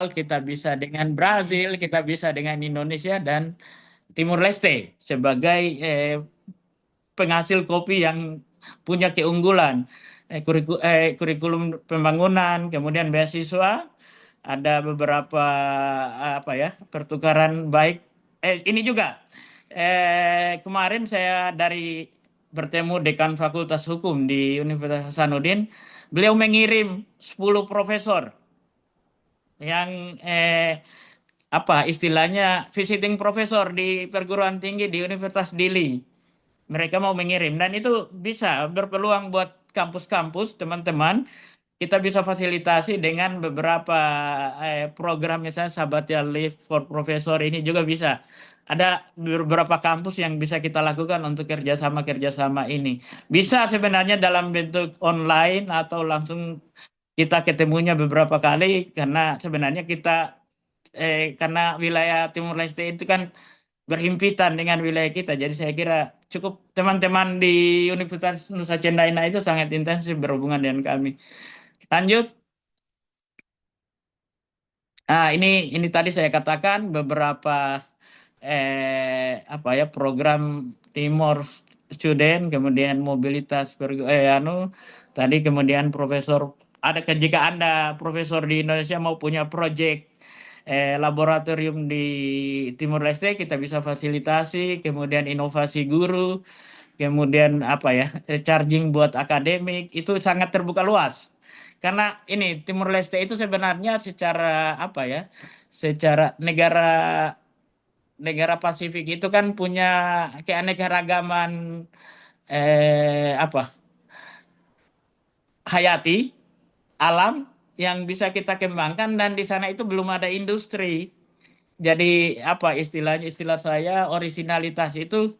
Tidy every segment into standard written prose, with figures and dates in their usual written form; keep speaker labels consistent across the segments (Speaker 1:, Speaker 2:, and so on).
Speaker 1: kita bisa dengan Brazil, kita bisa dengan Indonesia dan Timur Leste sebagai penghasil kopi yang punya keunggulan. Kurikulum pembangunan, kemudian beasiswa, ada beberapa apa ya pertukaran baik. Ini juga kemarin saya dari bertemu dekan Fakultas Hukum di Universitas Hasanuddin, beliau mengirim 10 profesor yang apa istilahnya visiting profesor di perguruan tinggi di Universitas Dili. Mereka mau mengirim dan itu bisa berpeluang buat kampus-kampus teman-teman. Kita bisa fasilitasi dengan beberapa program misalnya Sabbatical Leave for Professor ini juga bisa. Ada beberapa kampus yang bisa kita lakukan untuk kerjasama-kerjasama ini. Bisa sebenarnya dalam bentuk online atau langsung kita ketemunya beberapa kali karena sebenarnya kita karena wilayah Timur Leste itu kan berhimpitan dengan wilayah kita. Jadi saya kira cukup teman-teman di Universitas Nusa Cendana itu sangat intensif berhubungan dengan kami. Lanjut. Ini tadi saya katakan beberapa apa ya program Timor Student, kemudian mobilitas tadi kemudian profesor ada jika Anda profesor di Indonesia mau punya proyek laboratorium di Timur Leste kita bisa fasilitasi, kemudian inovasi guru, kemudian apa ya charging buat akademik itu sangat terbuka luas. Karena ini Timur Leste itu sebenarnya secara apa ya, secara negara negara Pasifik itu kan punya keanekaragaman apa hayati alam yang bisa kita kembangkan dan di sana itu belum ada industri. Jadi apa istilahnya istilah saya orisinalitas itu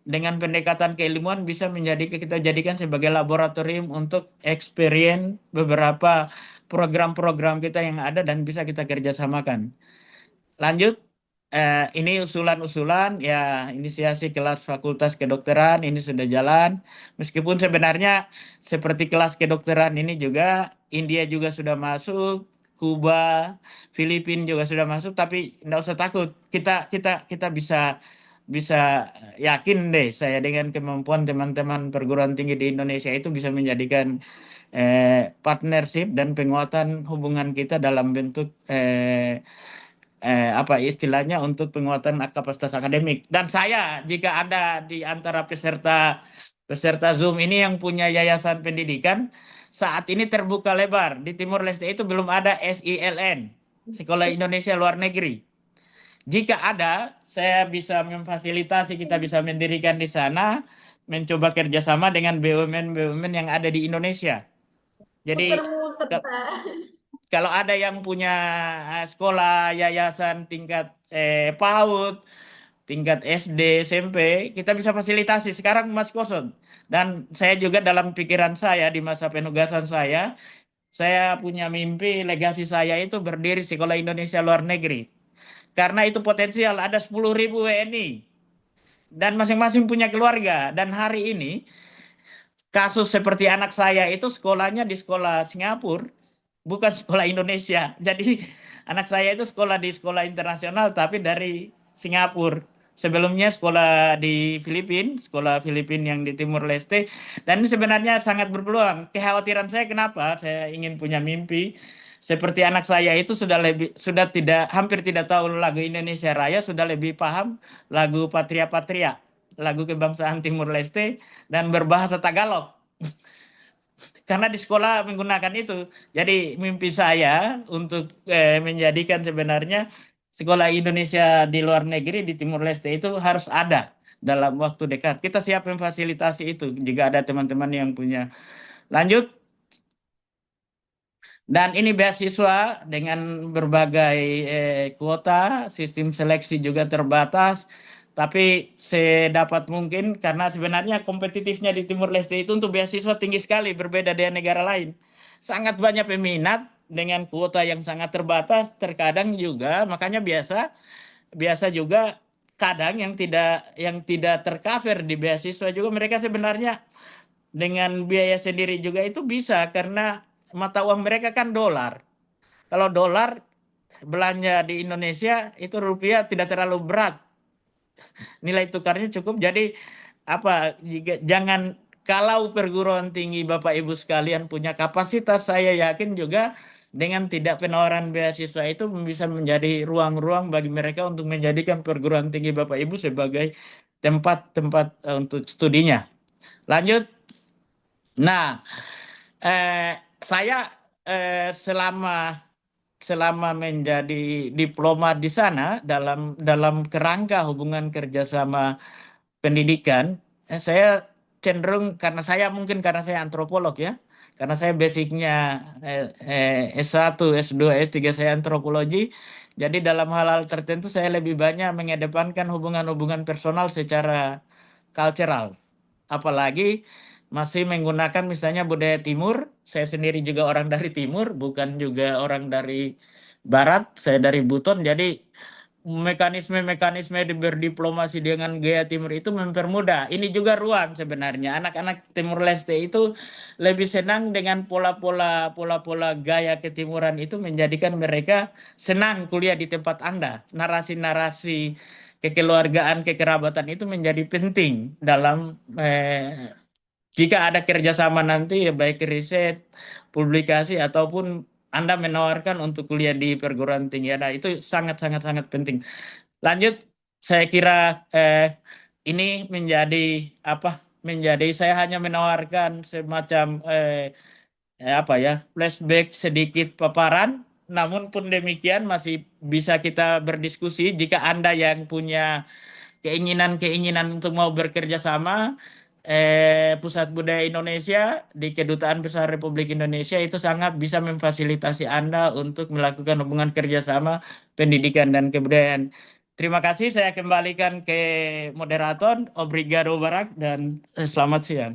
Speaker 1: dengan pendekatan keilmuan bisa menjadi kita jadikan sebagai laboratorium untuk experience beberapa program-program kita yang ada dan bisa kita kerjasamakan. Lanjut, ini usulan-usulan ya inisiasi kelas Fakultas Kedokteran ini sudah jalan. Meskipun sebenarnya seperti kelas kedokteran ini juga India juga sudah masuk, Kuba, Filipina juga sudah masuk, tapi tidak usah takut. Kita bisa bisa yakin deh saya dengan kemampuan teman-teman perguruan tinggi di Indonesia itu bisa menjadikan partnership dan penguatan hubungan kita dalam bentuk apa istilahnya untuk penguatan kapasitas akademik. Dan saya jika ada di antara peserta peserta Zoom ini yang punya yayasan pendidikan, saat ini terbuka lebar. Di Timur Leste itu belum ada SILN, Sekolah Indonesia Luar Negeri. Jika ada, saya bisa memfasilitasi, kita bisa mendirikan di sana, mencoba kerjasama dengan BUMN-BUMN yang ada di Indonesia. Jadi
Speaker 2: Muter-muter, Pak.
Speaker 1: kalau ada yang punya sekolah, yayasan tingkat PAUD, tingkat SD, SMP, kita bisa fasilitasi. Sekarang masih kosong. Dan saya juga dalam pikiran saya di masa penugasan saya punya mimpi legasi saya itu berdiri Sekolah Indonesia Luar Negeri. Karena itu potensial ada 10.000 WNI dan masing-masing punya keluarga. Dan hari ini kasus seperti anak saya itu sekolahnya di sekolah Singapura, bukan sekolah Indonesia. Jadi anak saya itu sekolah di sekolah internasional tapi dari Singapura. Sebelumnya sekolah di Filipina, sekolah Filipina yang di Timur Leste. Dan ini sebenarnya sangat berpeluang. Kekhawatiran saya kenapa? Saya ingin punya mimpi. Seperti anak saya itu sudah tidak hampir tidak tahu lagu Indonesia Raya, sudah lebih paham lagu Patria Patria, lagu kebangsaan Timur Leste dan berbahasa Tagalog. Karena di sekolah menggunakan itu. Jadi mimpi saya untuk menjadikan sebenarnya sekolah Indonesia di luar negeri di Timur Leste itu harus ada dalam waktu dekat. Kita siap memfasilitasi itu jika ada teman-teman yang punya. Lanjut. Dan ini beasiswa dengan berbagai kuota, sistem seleksi juga terbatas. Tapi sedapat mungkin karena sebenarnya kompetitifnya di Timur Leste itu untuk beasiswa tinggi sekali berbeda dengan negara lain. Sangat banyak peminat dengan kuota yang sangat terbatas, terkadang juga makanya biasa biasa juga kadang yang tidak tercover di beasiswa juga mereka sebenarnya dengan biaya sendiri juga itu bisa karena mata uang mereka kan dolar. Kalau dolar belanja di Indonesia itu rupiah tidak terlalu berat, nilai tukarnya cukup. Jadi apa, jangan, kalau perguruan tinggi Bapak Ibu sekalian punya kapasitas, saya yakin juga dengan tidak penawaran beasiswa itu bisa menjadi ruang-ruang bagi mereka untuk menjadikan perguruan tinggi Bapak Ibu sebagai tempat-tempat untuk studinya. Lanjut. Nah, saya selama selama menjadi diplomat di sana dalam dalam kerangka hubungan kerjasama pendidikan, saya cenderung, karena saya mungkin karena saya antropolog ya, karena saya basicnya S1, S2, S3 saya antropologi, jadi dalam hal-hal tertentu saya lebih banyak mengedepankan hubungan-hubungan personal secara cultural. Apalagi masih menggunakan misalnya budaya Timur. Saya sendiri juga orang dari Timur, bukan juga orang dari Barat. Saya dari Buton, jadi mekanisme-mekanisme berdiplomasi dengan gaya Timur itu mempermudah. Ini juga ruang sebenarnya. Anak-anak Timur Leste itu lebih senang dengan pola-pola gaya ketimuran itu, menjadikan mereka senang kuliah di tempat Anda. Narasi-narasi kekeluargaan, kekerabatan itu menjadi penting dalam jika ada kerjasama nanti, ya baik riset, publikasi, ataupun Anda menawarkan untuk kuliah di perguruan tinggi. Nah, itu sangat-sangat penting. Lanjut, saya kira ini menjadi apa? Menjadi, saya hanya menawarkan semacam apa ya, flashback sedikit paparan. Namun pun demikian masih bisa kita berdiskusi jika Anda yang punya keinginan-keinginan untuk mau bekerja sama. Pusat Budaya Indonesia di Kedutaan Besar Republik Indonesia itu sangat bisa memfasilitasi Anda untuk melakukan hubungan kerjasama pendidikan dan kebudayaan. Terima kasih, saya kembalikan ke moderator. Obrigado Barak, dan selamat siang.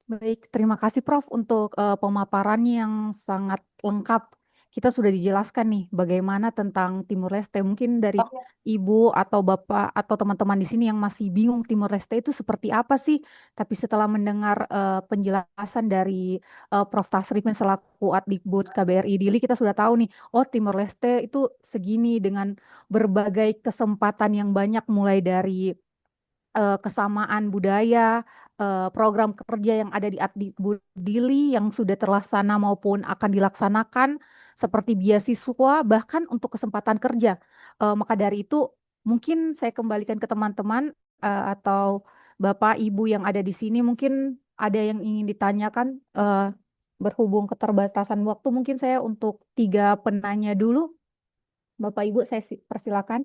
Speaker 2: Baik, terima kasih Prof untuk pemaparannya yang sangat lengkap. Kita sudah dijelaskan nih bagaimana tentang Timur Leste. Mungkin dari Ibu atau Bapak atau teman-teman di sini yang masih bingung Timur Leste itu seperti apa sih? Tapi setelah mendengar penjelasan dari Prof Tasrifin selaku Adikbud KBRI Dili, kita sudah tahu nih, oh Timur Leste itu segini dengan berbagai kesempatan yang banyak, mulai dari kesamaan budaya, program kerja yang ada di Adibudili yang sudah terlaksana maupun akan dilaksanakan, seperti beasiswa, bahkan untuk kesempatan kerja. Maka dari itu, mungkin saya kembalikan ke teman-teman atau Bapak Ibu yang ada di sini, mungkin ada yang ingin ditanyakan. Berhubung keterbatasan waktu, mungkin saya untuk 3 penanya dulu. Bapak Ibu, saya persilakan.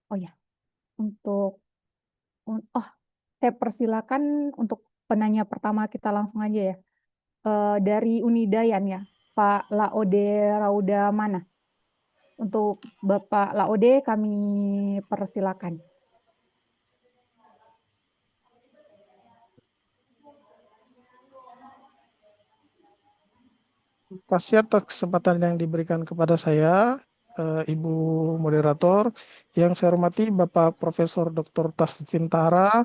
Speaker 2: Oh ya, untuk oh, saya persilakan untuk penanya pertama, kita langsung aja ya. Dari Unidayan ya, Pak Laode Rauda mana? Untuk Bapak Laode kami persilakan.
Speaker 3: Terima kasih atas kesempatan yang diberikan kepada saya, Ibu Moderator. Yang saya hormati Bapak Profesor Dr. Tasvin Tara,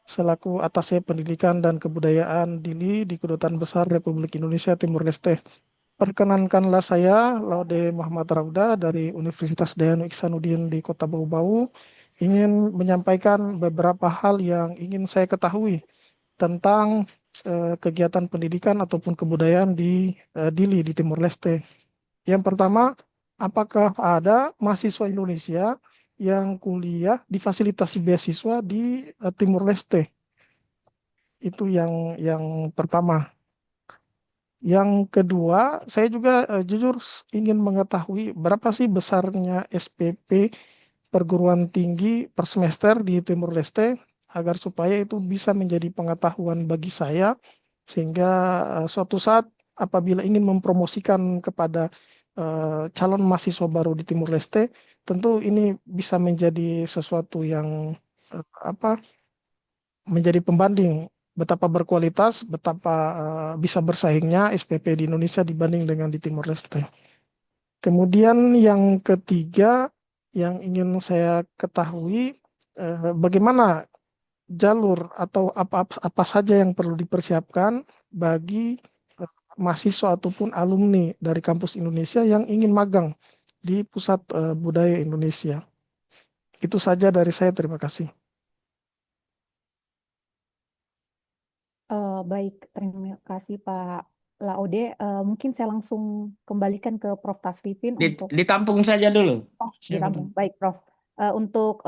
Speaker 3: selaku Atase Pendidikan dan Kebudayaan Dili di Kedutaan Besar Republik Indonesia Timur Leste. Perkenankanlah saya, Laude Muhammad Rauda dari Universitas Dayanu Iksanuddin di Kota Bau-Bau, ingin menyampaikan beberapa hal yang ingin saya ketahui tentang kegiatan pendidikan ataupun kebudayaan di Dili di Timur Leste. Yang pertama, apakah ada mahasiswa Indonesia yang kuliah difasilitasi beasiswa di Timur Leste? Itu yang pertama. Yang kedua, saya juga jujur ingin mengetahui berapa sih besarnya SPP perguruan tinggi per semester di Timur Leste, agar supaya itu bisa menjadi pengetahuan bagi saya, sehingga suatu saat apabila ingin mempromosikan kepada calon mahasiswa baru di Timur Leste, tentu ini bisa menjadi sesuatu yang apa menjadi pembanding betapa berkualitas, betapa bisa bersaingnya SPP di Indonesia dibanding dengan di Timur Leste. Kemudian yang ketiga yang ingin saya ketahui, bagaimana jalur atau apa saja yang perlu dipersiapkan bagi mahasiswa ataupun alumni dari kampus Indonesia yang ingin magang di Pusat Budaya Indonesia. Itu saja dari saya, terima kasih.
Speaker 2: Baik, terima kasih Pak Laude. Mungkin saya langsung kembalikan ke Prof. Tasrifin untuk
Speaker 1: Ditampung saja dulu. Siapa
Speaker 2: ditampung.
Speaker 1: dulu?
Speaker 2: Baik, Prof. Untuk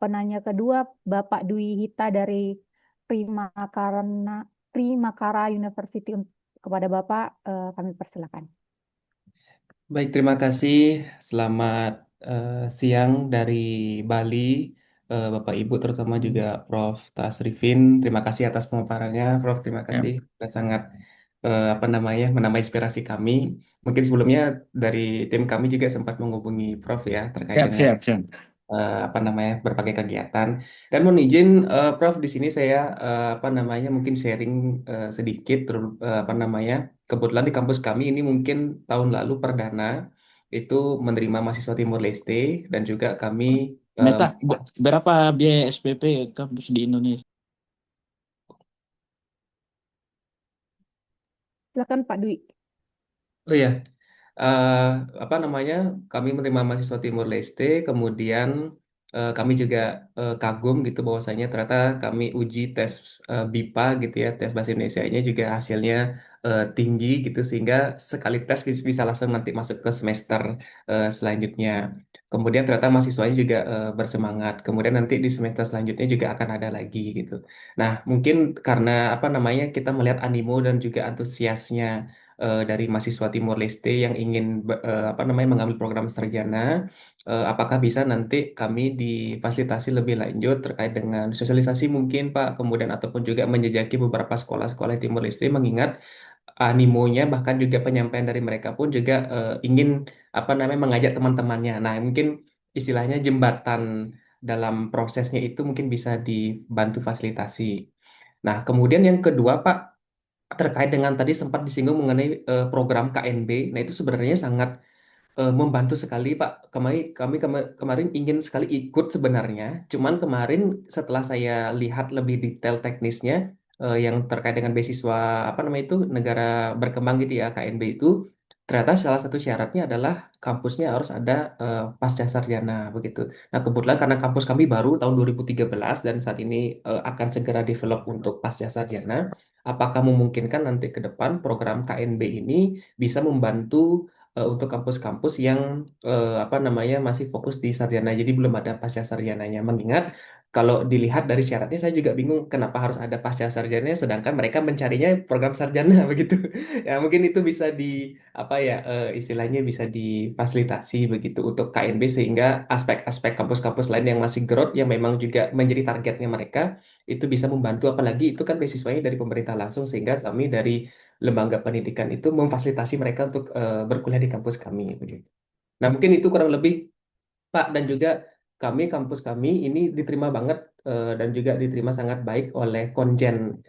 Speaker 2: penanya kedua, Bapak Dwi Hita dari Primakara University, kepada Bapak kami persilakan.
Speaker 4: Baik, terima kasih. Selamat siang dari Bali, Bapak Ibu, terutama juga Prof. Tasrifin. Terima kasih atas pemaparannya, Prof. Terima kasih. Sudah sangat menambah inspirasi kami. Mungkin sebelumnya dari tim kami juga sempat menghubungi Prof ya terkait
Speaker 1: Siap,
Speaker 4: dengan
Speaker 1: siap, siap.
Speaker 4: berbagai kegiatan. Dan mohon izin, Prof, di sini saya mungkin sharing sedikit, kebetulan di kampus kami ini mungkin tahun lalu perdana itu menerima mahasiswa Timor Leste dan juga kami
Speaker 1: Meta, berapa biaya SPP kampus di Indonesia?
Speaker 2: Silakan Pak Dwi.
Speaker 4: oh ya, eh, kami menerima mahasiswa Timor Leste, kemudian kami juga kagum gitu bahwasanya ternyata kami uji tes BIPA gitu ya, tes bahasa Indonesia-nya juga hasilnya tinggi gitu sehingga sekali tes bisa langsung nanti masuk ke semester selanjutnya. Kemudian ternyata mahasiswanya juga bersemangat. Kemudian nanti di semester selanjutnya juga akan ada lagi gitu. Nah, mungkin karena kita melihat animo dan juga antusiasnya dari mahasiswa Timor Leste yang ingin mengambil program sarjana, apakah bisa nanti kami difasilitasi lebih lanjut terkait dengan sosialisasi mungkin Pak, kemudian ataupun juga menjejaki beberapa sekolah-sekolah Timor Leste mengingat animonya bahkan juga penyampaian dari mereka pun juga ingin mengajak teman-temannya. Nah, mungkin istilahnya jembatan dalam prosesnya itu mungkin bisa dibantu fasilitasi. Nah, kemudian yang kedua Pak, terkait dengan tadi sempat disinggung mengenai program KNB. Nah, itu sebenarnya sangat membantu sekali, Pak. Kemarin ingin sekali ikut sebenarnya. Cuman kemarin setelah saya lihat lebih detail teknisnya yang terkait dengan beasiswa itu negara berkembang gitu ya, KNB itu ternyata salah satu syaratnya adalah kampusnya harus ada pasca sarjana begitu. Nah, kebetulan karena kampus kami baru tahun 2013 dan saat ini akan segera develop untuk pasca sarjana, apakah memungkinkan nanti ke depan program KNB ini bisa membantu untuk kampus-kampus yang masih fokus di sarjana, jadi belum ada pasca sarjananya. Mengingat kalau dilihat dari syaratnya, saya juga bingung kenapa harus ada pasca sarjana, sedangkan mereka mencarinya program sarjana begitu. Ya mungkin itu bisa istilahnya bisa difasilitasi begitu untuk KNB sehingga aspek-aspek kampus-kampus lain yang masih growth yang memang juga menjadi targetnya mereka itu bisa membantu, apalagi itu kan beasiswanya dari pemerintah langsung sehingga kami dari lembaga pendidikan itu memfasilitasi mereka untuk berkuliah di kampus kami begitu. Nah, mungkin itu kurang lebih Pak, dan juga kampus kami ini diterima banget dan juga diterima sangat baik oleh Konjen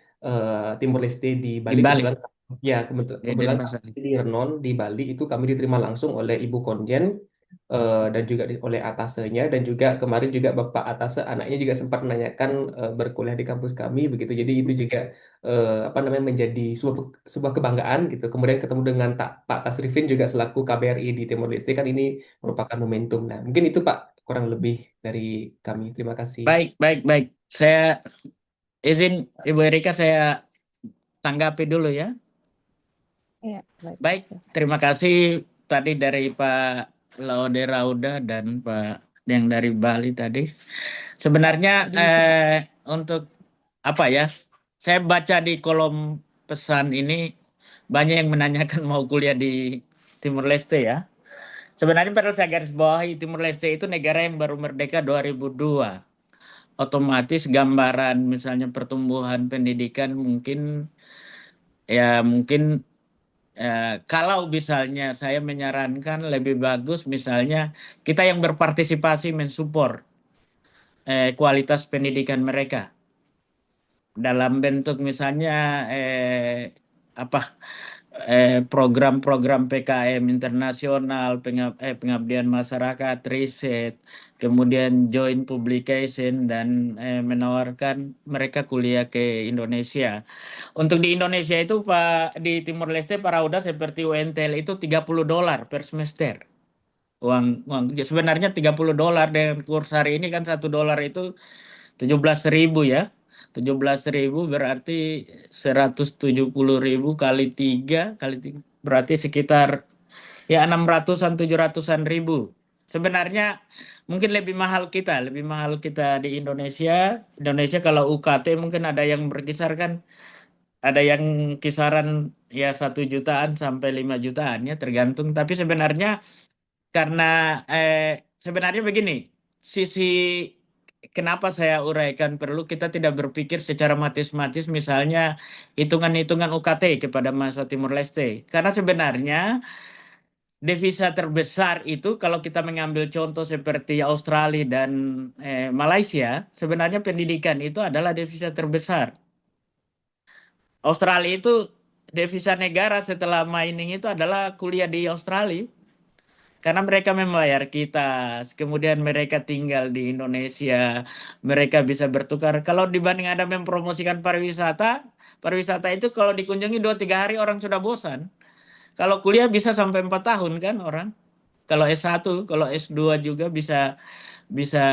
Speaker 4: Timor Leste di Bali.
Speaker 1: Di Bali.
Speaker 4: Kebetulan ya
Speaker 1: Di
Speaker 4: kebetulan
Speaker 1: Denpasar.
Speaker 4: di Renon di Bali itu kami diterima langsung oleh Ibu Konjen dan juga oleh atasenya, dan juga kemarin juga Bapak Atase anaknya juga sempat menanyakan berkuliah di kampus kami begitu. Jadi itu juga menjadi sebuah kebanggaan gitu. Kemudian ketemu dengan Pak Tasrifin juga selaku KBRI di Timor Leste, kan ini merupakan momentum. Nah, mungkin itu Pak kurang lebih dari kami. Terima kasih.
Speaker 1: Baik, baik, baik. Saya izin Ibu Erika saya tanggapi dulu ya.
Speaker 2: Iya, baik.
Speaker 1: Baik, terima kasih tadi dari Pak Laude Rauda dan Pak yang dari Bali tadi. Sebenarnya untuk apa ya? Saya baca di kolom pesan ini banyak yang menanyakan mau kuliah di Timur Leste ya. Sebenarnya perlu saya garis bawahi, Timur Leste itu negara yang baru merdeka 2002. Otomatis gambaran misalnya pertumbuhan pendidikan mungkin kalau misalnya saya menyarankan lebih bagus misalnya kita yang berpartisipasi mensupport kualitas pendidikan mereka dalam bentuk misalnya apa program-program PKM internasional, pengabdian masyarakat, riset, kemudian joint publication dan menawarkan mereka kuliah ke Indonesia. Untuk di Indonesia itu Pak, di Timur Leste Parauda seperti UNTL itu $30 per semester. Uang sebenarnya $30 dengan kurs hari ini kan $1 itu 17.000 ya. 17.000 berarti 170.000 kali 3 berarti sekitar ya 600-an 700-an ribu. Sebenarnya mungkin lebih mahal kita di Indonesia. Indonesia kalau UKT mungkin ada yang berkisar kan, ada yang kisaran ya 1 jutaan sampai 5 jutaan ya tergantung. Tapi sebenarnya karena sebenarnya begini, sisi kenapa saya uraikan perlu kita tidak berpikir secara matematis misalnya hitungan-hitungan UKT kepada mahasiswa Timur Leste. Karena sebenarnya devisa terbesar itu kalau kita mengambil contoh seperti Australia dan Malaysia, sebenarnya pendidikan itu adalah devisa terbesar. Australia itu devisa negara setelah mining itu adalah kuliah di Australia. Karena mereka membayar kita, kemudian mereka tinggal di Indonesia, mereka bisa bertukar. Kalau dibanding Anda mempromosikan pariwisata, pariwisata itu kalau dikunjungi 2-3 hari orang sudah bosan. Kalau kuliah bisa sampai 4 tahun kan orang. Kalau S1, kalau S2 juga bisa bisa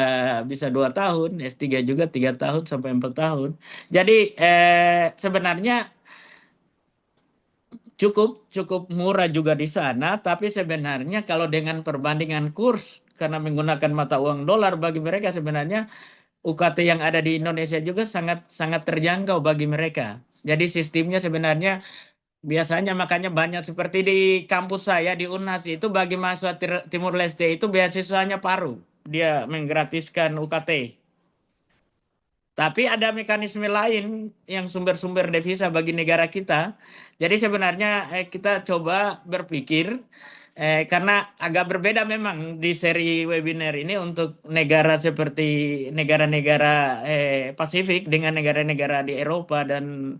Speaker 1: bisa 2 tahun, S3 juga 3 tahun sampai 4 tahun. Jadi sebenarnya cukup cukup murah juga di sana, tapi sebenarnya kalau dengan perbandingan kurs karena menggunakan mata uang dolar bagi mereka sebenarnya UKT yang ada di Indonesia juga sangat sangat terjangkau bagi mereka. Jadi sistemnya sebenarnya biasanya makanya banyak seperti di kampus saya di UNAS itu bagi mahasiswa Timur Leste itu beasiswanya paruh. Dia menggratiskan UKT. Tapi ada mekanisme lain yang sumber-sumber devisa bagi negara kita. Jadi sebenarnya kita coba berpikir karena agak berbeda memang di seri webinar ini untuk negara seperti negara-negara Pasifik dengan negara-negara di Eropa dan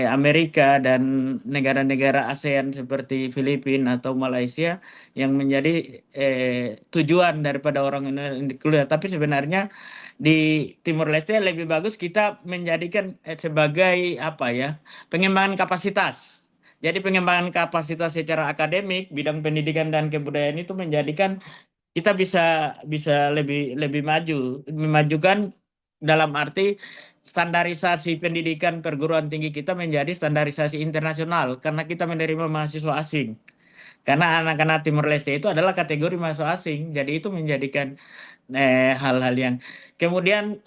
Speaker 1: Amerika dan negara-negara ASEAN seperti Filipina atau Malaysia yang menjadi tujuan daripada orang Indonesia kuliah. Tapi sebenarnya di Timur Leste lebih bagus kita menjadikan sebagai apa ya, pengembangan kapasitas. Jadi pengembangan kapasitas secara akademik bidang pendidikan dan kebudayaan itu menjadikan kita bisa bisa lebih lebih memajukan dalam arti standarisasi pendidikan perguruan tinggi kita menjadi standarisasi internasional karena kita menerima mahasiswa asing. Karena anak-anak Timur Leste itu adalah kategori mahasiswa asing, jadi itu menjadikan hal-hal yang kemudian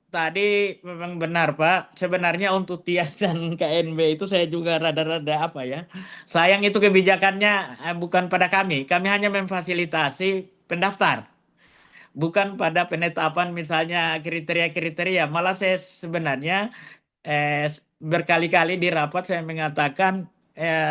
Speaker 1: tadi memang benar Pak. Sebenarnya untuk TIAS dan KNB itu saya juga rada-rada apa ya. Sayang itu kebijakannya bukan pada kami. Kami hanya memfasilitasi pendaftar, bukan pada penetapan misalnya kriteria-kriteria. Malah saya sebenarnya berkali-kali di rapat saya mengatakan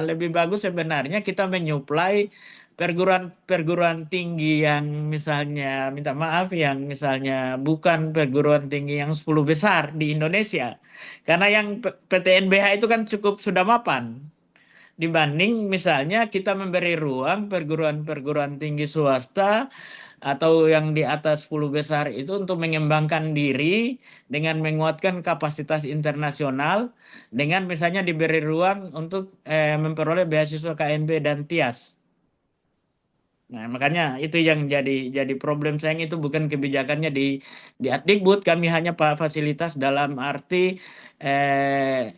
Speaker 1: lebih bagus sebenarnya kita menyuplai perguruan tinggi yang misalnya minta maaf yang misalnya bukan perguruan tinggi yang 10 besar di Indonesia. Karena yang PTNBH itu kan cukup sudah mapan dibanding misalnya kita memberi ruang perguruan-perguruan tinggi swasta atau yang di atas 10 besar itu untuk mengembangkan diri dengan menguatkan kapasitas internasional dengan misalnya diberi ruang untuk memperoleh beasiswa KNB dan TIAS. Nah, makanya itu yang jadi problem sayang itu bukan kebijakannya di Adikbud, kami hanya fasilitas dalam arti eh,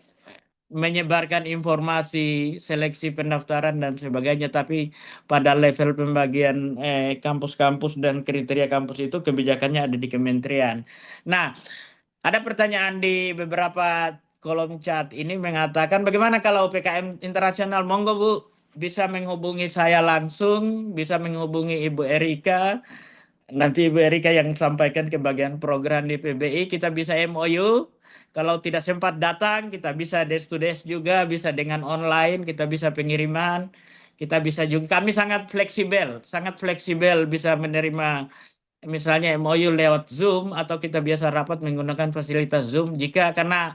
Speaker 1: menyebarkan informasi, seleksi pendaftaran dan sebagainya, tapi pada level pembagian kampus-kampus dan kriteria kampus itu kebijakannya ada di kementerian. Nah, ada pertanyaan di beberapa kolom chat ini mengatakan bagaimana kalau PKM internasional? Monggo Bu, bisa menghubungi saya langsung, bisa menghubungi Ibu Erika. Nanti Ibu Erika yang sampaikan ke bagian program di PBI, kita bisa MOU. Kalau tidak sempat datang, kita bisa desk to desk juga, bisa dengan online, kita bisa pengiriman, kita bisa juga. Kami sangat fleksibel bisa menerima misalnya MOU lewat Zoom atau kita biasa rapat menggunakan fasilitas Zoom. Jika karena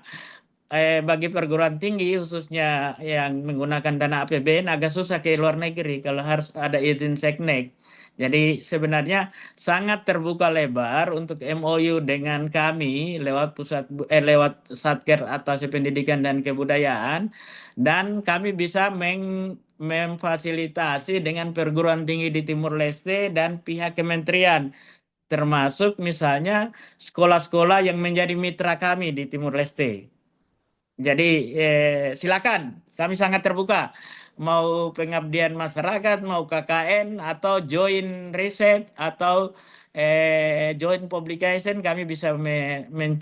Speaker 1: bagi perguruan tinggi khususnya yang menggunakan dana APBN agak susah ke luar negeri kalau harus ada izin Seknek. Jadi sebenarnya sangat terbuka lebar untuk MOU dengan kami lewat lewat Satker Atas Pendidikan dan Kebudayaan, dan kami bisa memfasilitasi dengan perguruan tinggi di Timur Leste dan pihak kementerian, termasuk misalnya sekolah-sekolah yang menjadi mitra kami di Timur Leste. Jadi silakan, kami sangat terbuka. Mau pengabdian masyarakat, mau KKN, atau join riset, atau join publication, kami bisa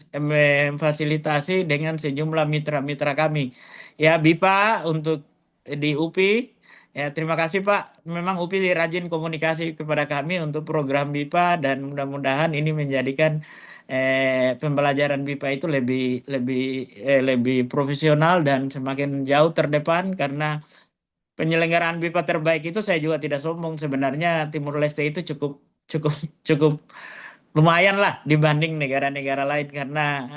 Speaker 1: memfasilitasi dengan sejumlah mitra-mitra kami. Ya, BIPA untuk di UPI. Ya, terima kasih Pak. Memang UPI rajin komunikasi kepada kami untuk program BIPA, dan mudah-mudahan ini menjadikan pembelajaran BIPA itu lebih profesional dan semakin jauh terdepan, karena penyelenggaraan BIPA terbaik itu, saya juga tidak sombong, sebenarnya Timur Leste itu cukup cukup cukup lumayan lah dibanding negara-negara lain, karena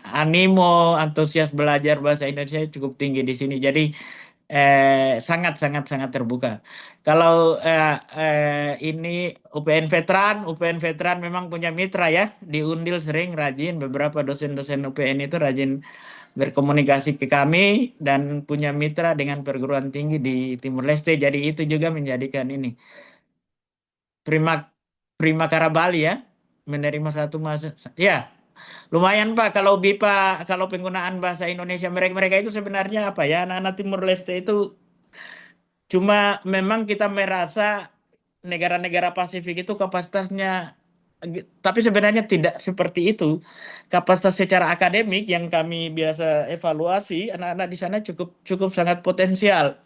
Speaker 1: animo antusias belajar bahasa Indonesia cukup tinggi di sini. Jadi sangat sangat sangat terbuka. Kalau ini UPN Veteran memang punya mitra ya, di Undil sering rajin, beberapa dosen-dosen UPN itu rajin berkomunikasi ke kami dan punya mitra dengan perguruan tinggi di Timur Leste. Jadi itu juga menjadikan ini Prima Bali ya, menerima satu masa. Ya, lumayan Pak, kalau BIPA, kalau penggunaan bahasa Indonesia mereka itu sebenarnya apa ya, anak-anak Timur Leste itu cuma memang kita merasa negara-negara Pasifik itu kapasitasnya, tapi sebenarnya tidak seperti itu. Kapasitas secara akademik yang kami biasa evaluasi, anak-anak di sana cukup cukup sangat potensial.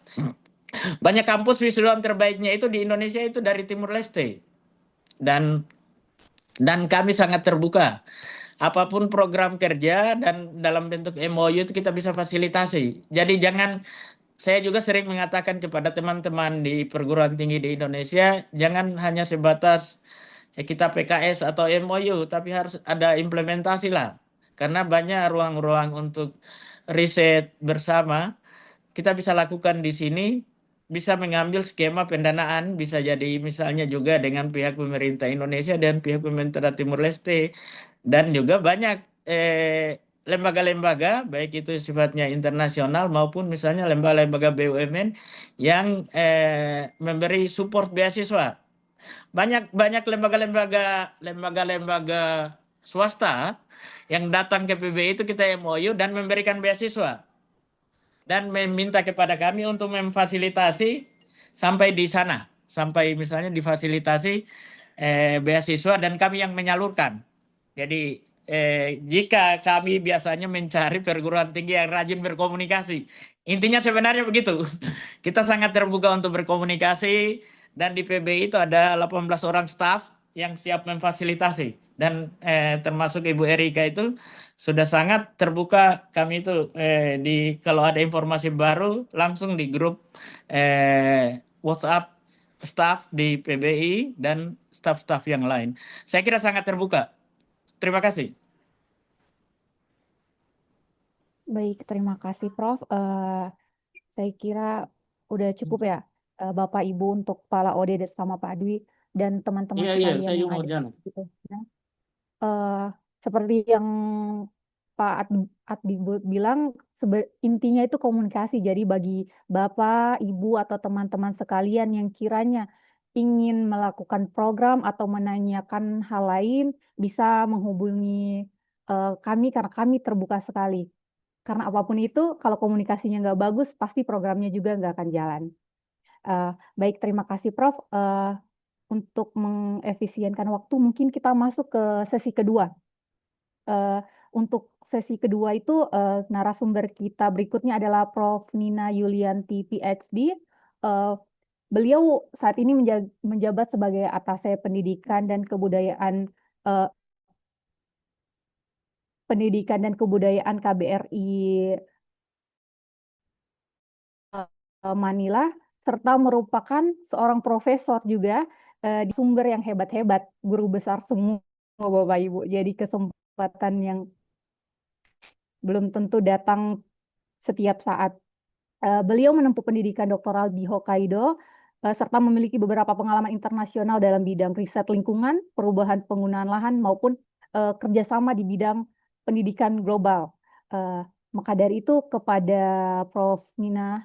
Speaker 1: Banyak kampus wisudawan terbaiknya itu di Indonesia itu dari Timur Leste. Dan kami sangat terbuka. Apapun program kerja dan dalam bentuk MOU itu kita bisa fasilitasi. Jadi saya juga sering mengatakan kepada teman-teman di perguruan tinggi di Indonesia, jangan hanya sebatas kita PKS atau MOU, tapi harus ada implementasi lah. Karena banyak ruang-ruang untuk riset bersama kita bisa lakukan di sini, bisa mengambil skema pendanaan, bisa jadi misalnya juga dengan pihak pemerintah Indonesia dan pihak pemerintah Timur Leste, dan juga banyak lembaga-lembaga, baik itu sifatnya internasional maupun misalnya lembaga-lembaga BUMN yang memberi support beasiswa. Banyak banyak lembaga-lembaga swasta yang datang ke PBI itu kita MOU dan memberikan beasiswa, dan meminta kepada kami untuk memfasilitasi sampai di sana, sampai misalnya difasilitasi beasiswa, dan kami yang menyalurkan. Jadi jika kami biasanya mencari perguruan tinggi yang rajin berkomunikasi, intinya sebenarnya begitu. Kita sangat terbuka untuk berkomunikasi, dan di PBI itu ada 18 orang staf yang siap memfasilitasi, dan termasuk Ibu Erika itu sudah sangat terbuka. Kami itu kalau ada informasi baru langsung di grup WhatsApp staf di PBI dan staf-staf yang lain. Saya kira sangat terbuka. Terima kasih.
Speaker 2: Baik, terima kasih Prof. Saya kira udah cukup ya Bapak Ibu untuk Kepala OD sama Pak Dwi dan teman-teman
Speaker 1: Iya,
Speaker 2: sekalian
Speaker 1: saya
Speaker 2: yang
Speaker 1: juga mau
Speaker 2: ada
Speaker 1: jalan.
Speaker 2: gitu. Seperti yang Pak Addi bilang, intinya itu komunikasi. Jadi bagi Bapak, Ibu, atau teman-teman sekalian yang kiranya ingin melakukan program atau menanyakan hal lain, bisa menghubungi kami karena kami terbuka sekali. Karena apapun itu, kalau komunikasinya nggak bagus, pasti programnya juga nggak akan jalan. Baik, terima kasih Prof. Untuk mengefisienkan waktu, mungkin kita masuk ke sesi kedua. Untuk sesi kedua itu narasumber kita berikutnya adalah Prof. Nina Yulianti, PhD. Beliau saat ini menjabat sebagai Atase Pendidikan dan Kebudayaan KBRI Manila, serta merupakan seorang profesor juga di sumber yang hebat-hebat, guru besar semua Bapak Ibu. Jadi kesempatan yang belum tentu datang setiap saat. Beliau menempuh pendidikan doktoral di Hokkaido, serta memiliki beberapa pengalaman internasional dalam bidang riset lingkungan, perubahan penggunaan lahan, maupun kerjasama di bidang pendidikan global. Maka dari itu, kepada Prof. Nina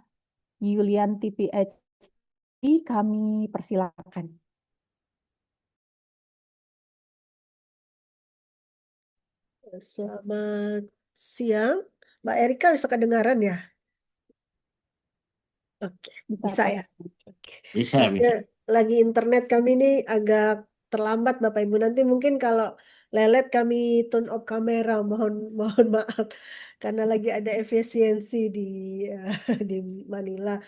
Speaker 2: Yulianti PhD, kami persilakan.
Speaker 5: Selamat siang, Mbak Erika, bisa kedengaran ya? Oke, bisa
Speaker 2: Pak.
Speaker 5: ya.
Speaker 1: Bisa,
Speaker 5: Soalnya lagi internet kami ini agak terlambat Bapak Ibu. Nanti mungkin kalau lelet kami turn off kamera, mohon maaf karena lagi ada efisiensi di Manila.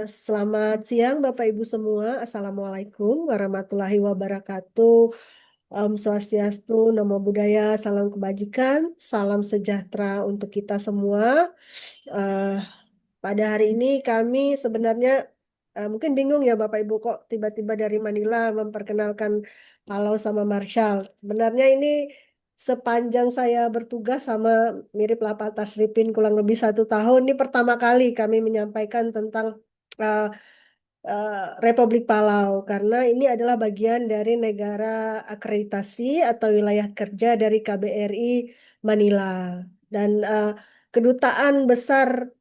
Speaker 5: Selamat siang Bapak Ibu semua. Assalamualaikum warahmatullahi wabarakatuh. Om Swastiastu, Namo Buddhaya, salam kebajikan, salam sejahtera untuk kita semua. Eh, Pada hari ini kami sebenarnya mungkin bingung ya Bapak Ibu kok tiba-tiba dari Manila memperkenalkan Palau sama Marshall. Sebenarnya ini sepanjang saya bertugas sama mirip Lapata Sripin kurang lebih 1 tahun, ini pertama kali kami menyampaikan tentang eh, Republik Palau karena ini adalah bagian dari negara akreditasi atau wilayah kerja dari KBRI Manila dan kedutaan besar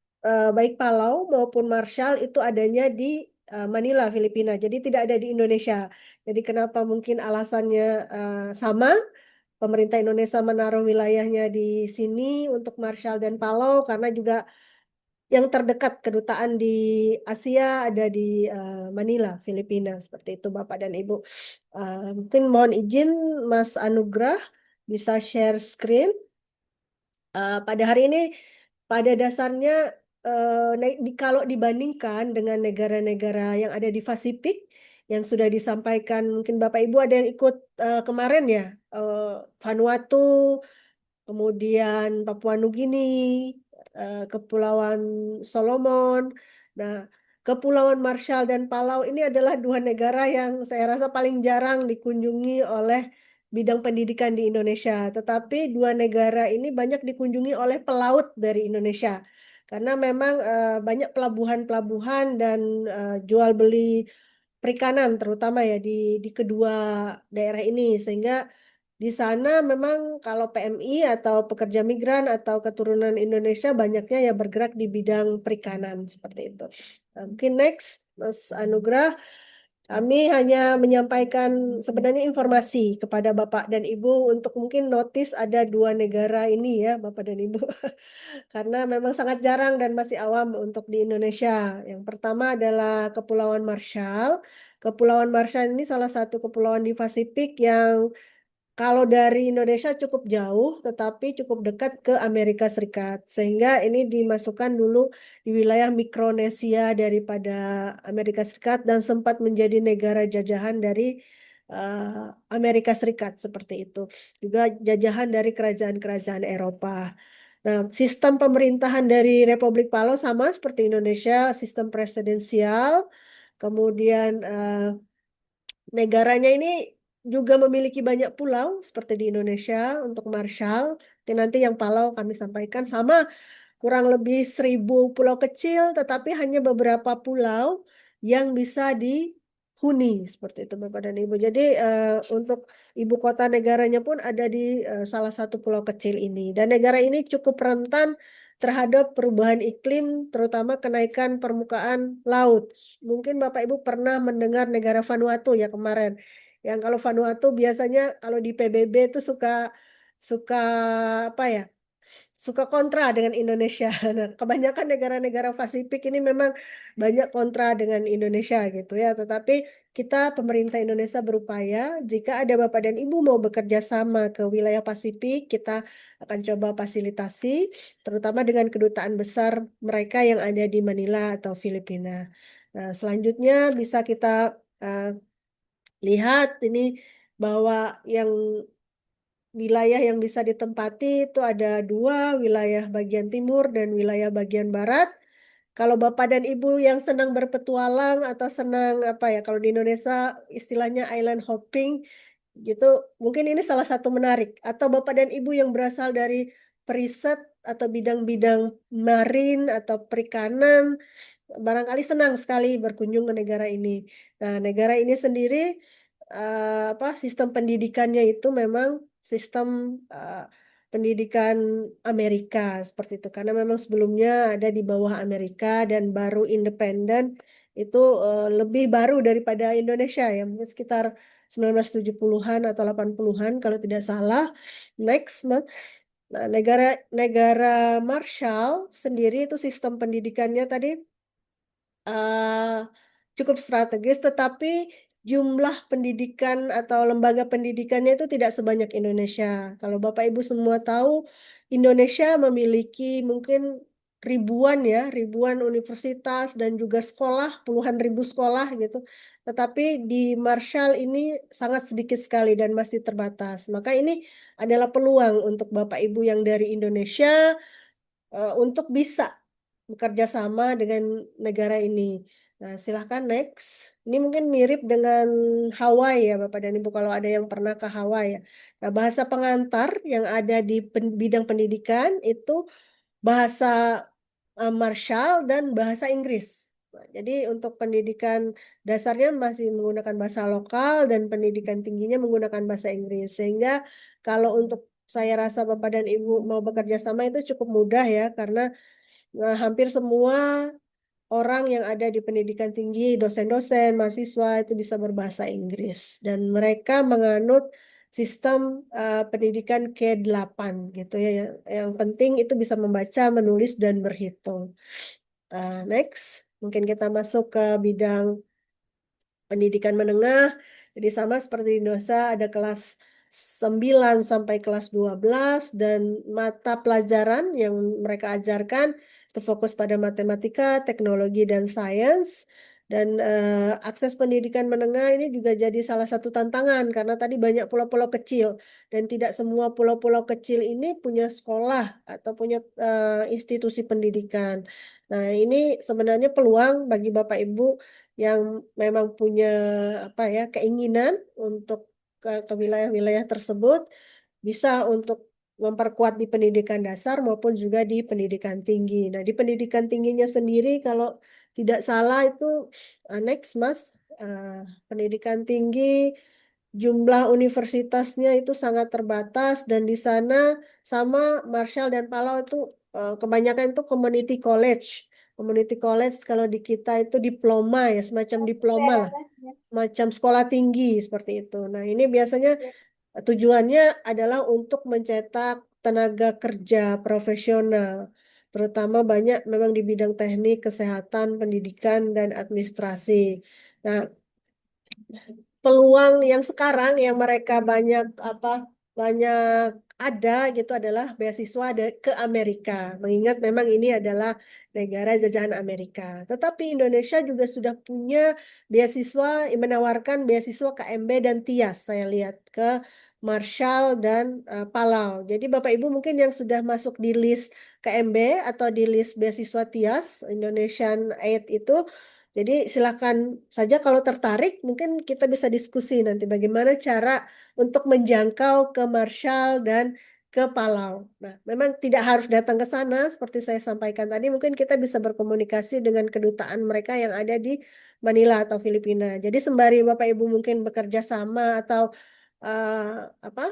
Speaker 5: baik Palau maupun Marshall itu adanya di Manila, Filipina. Jadi tidak ada di Indonesia. Jadi kenapa mungkin alasannya sama? Pemerintah Indonesia menaruh wilayahnya di sini untuk Marshall dan Palau karena juga yang terdekat kedutaan di Asia ada di Manila, Filipina. Seperti itu Bapak dan Ibu. Mungkin mohon izin Mas Anugrah bisa share screen. Pada hari ini pada dasarnya kalau dibandingkan dengan negara-negara yang ada di Pasifik yang sudah disampaikan, mungkin Bapak Ibu ada yang ikut kemarin ya, Vanuatu, kemudian Papua Nugini, Kepulauan Solomon. Nah, Kepulauan Marshall dan Palau ini adalah dua negara yang saya rasa paling jarang dikunjungi oleh bidang pendidikan di Indonesia. Tetapi dua negara ini banyak dikunjungi oleh pelaut dari Indonesia. Karena memang banyak pelabuhan-pelabuhan dan jual beli perikanan terutama ya di kedua daerah ini. Sehingga di sana memang kalau PMI atau pekerja migran atau keturunan Indonesia banyaknya ya bergerak di bidang perikanan seperti itu. Mungkin next, Mas Anugrah, kami hanya menyampaikan sebenarnya informasi kepada Bapak dan Ibu untuk mungkin notice ada dua negara ini ya Bapak dan Ibu. Karena memang sangat jarang dan masih awam untuk di Indonesia. Yang pertama adalah Kepulauan Marshall. Kepulauan Marshall ini salah satu kepulauan di Pasifik yang kalau dari Indonesia cukup jauh, tetapi cukup dekat ke Amerika Serikat. Sehingga ini dimasukkan dulu di wilayah Mikronesia daripada Amerika Serikat dan sempat menjadi negara jajahan dari Amerika Serikat seperti itu. Juga jajahan dari kerajaan-kerajaan Eropa. Nah, sistem pemerintahan dari Republik Palau sama seperti Indonesia, sistem presidensial. Kemudian negaranya ini juga memiliki banyak pulau seperti di Indonesia untuk Marshall. Nanti yang Palau kami sampaikan sama kurang lebih 1.000 pulau kecil, tetapi hanya beberapa pulau yang bisa dihuni seperti itu Bapak dan Ibu. Jadi untuk ibu kota negaranya pun ada di salah satu pulau kecil ini. Dan negara ini cukup rentan terhadap perubahan iklim, terutama kenaikan permukaan laut. Mungkin Bapak Ibu pernah mendengar negara Vanuatu ya kemarin. Yang kalau Vanuatu biasanya kalau di PBB itu suka suka apa ya? Suka kontra dengan Indonesia. Nah, kebanyakan negara-negara Pasifik ini memang banyak kontra dengan Indonesia gitu ya. Tetapi kita pemerintah Indonesia berupaya jika ada Bapak dan Ibu mau bekerja sama ke wilayah Pasifik, kita akan coba fasilitasi, terutama dengan kedutaan besar mereka yang ada di Manila atau Filipina. Nah, selanjutnya bisa kita uh, lihat ini bahwa yang wilayah yang bisa ditempati itu ada dua, wilayah bagian timur dan wilayah bagian barat. Kalau Bapak dan Ibu yang senang berpetualang atau senang apa ya, kalau di Indonesia istilahnya island hopping gitu, mungkin ini salah satu menarik. Atau Bapak dan Ibu yang berasal dari periset atau bidang-bidang marin atau perikanan barangkali senang sekali berkunjung ke negara ini. Nah, negara ini sendiri sistem pendidikannya itu memang sistem pendidikan Amerika seperti itu karena memang sebelumnya ada di bawah Amerika dan baru independen itu lebih baru daripada Indonesia ya, mungkin sekitar 1970-an atau 80-an kalau tidak salah. Next, nah, negara Marshall sendiri itu sistem pendidikannya tadi cukup strategis, tetapi jumlah pendidikan atau lembaga pendidikannya itu tidak sebanyak Indonesia. Kalau Bapak Ibu semua tahu, Indonesia memiliki mungkin ribuan universitas dan juga sekolah, puluhan ribu sekolah gitu. Tetapi di Marshall ini sangat sedikit sekali dan masih terbatas. Maka ini adalah peluang untuk Bapak Ibu yang dari Indonesia untuk bisa bekerja sama dengan negara ini. Nah, silahkan next. Ini mungkin mirip dengan Hawaii ya, Bapak dan Ibu, kalau ada yang pernah ke Hawaii ya. Nah, bahasa pengantar yang ada di bidang pendidikan itu bahasa Marshall dan bahasa Inggris. Nah, jadi untuk pendidikan dasarnya masih menggunakan bahasa lokal dan pendidikan tingginya menggunakan bahasa Inggris. Sehingga kalau untuk saya rasa Bapak dan Ibu mau bekerja sama itu cukup mudah ya, karena hampir semua orang yang ada di pendidikan tinggi, dosen-dosen, mahasiswa itu bisa berbahasa Inggris. Dan mereka menganut sistem pendidikan K8 gitu ya. Yang penting itu bisa membaca, menulis, dan berhitung. Next, mungkin kita masuk ke bidang pendidikan menengah. Jadi sama seperti di Indonesia ada kelas 9 sampai kelas 12 dan mata pelajaran yang mereka ajarkan itu fokus pada matematika, teknologi, dan sains. Dan akses pendidikan menengah ini juga jadi salah satu tantangan karena tadi banyak pulau-pulau kecil dan tidak semua pulau-pulau kecil ini punya sekolah atau punya institusi pendidikan. Nah, ini sebenarnya peluang bagi Bapak Ibu yang memang punya keinginan untuk ke wilayah-wilayah tersebut bisa untuk memperkuat di pendidikan dasar maupun juga di pendidikan tinggi. Nah, di pendidikan tingginya sendiri kalau tidak salah itu next Mas, pendidikan tinggi jumlah universitasnya itu sangat terbatas dan di sana sama Marshall dan Palau itu kebanyakan itu community college. Community college kalau di kita itu diploma ya, semacam diploma lah, macam sekolah tinggi seperti itu. Nah, ini biasanya tujuannya adalah untuk mencetak tenaga kerja profesional, terutama banyak memang di bidang teknik, kesehatan, pendidikan, dan administrasi. Nah, peluang yang sekarang yang mereka banyak ada gitu adalah beasiswa ke Amerika. Mengingat memang ini adalah negara jajahan Amerika. Tetapi Indonesia juga sudah punya beasiswa menawarkan beasiswa KMB dan TIAS. Saya lihat ke Marshall dan Palau. Jadi Bapak Ibu mungkin yang sudah masuk di list KMB atau di list beasiswa TIAS Indonesian Aid itu, jadi silakan saja kalau tertarik, mungkin kita bisa diskusi nanti bagaimana cara untuk menjangkau ke Marshall dan ke Palau. Nah, memang tidak harus datang ke sana seperti saya sampaikan tadi, mungkin kita bisa berkomunikasi dengan kedutaan mereka yang ada di Manila atau Filipina. Jadi sembari Bapak Ibu mungkin bekerja sama atau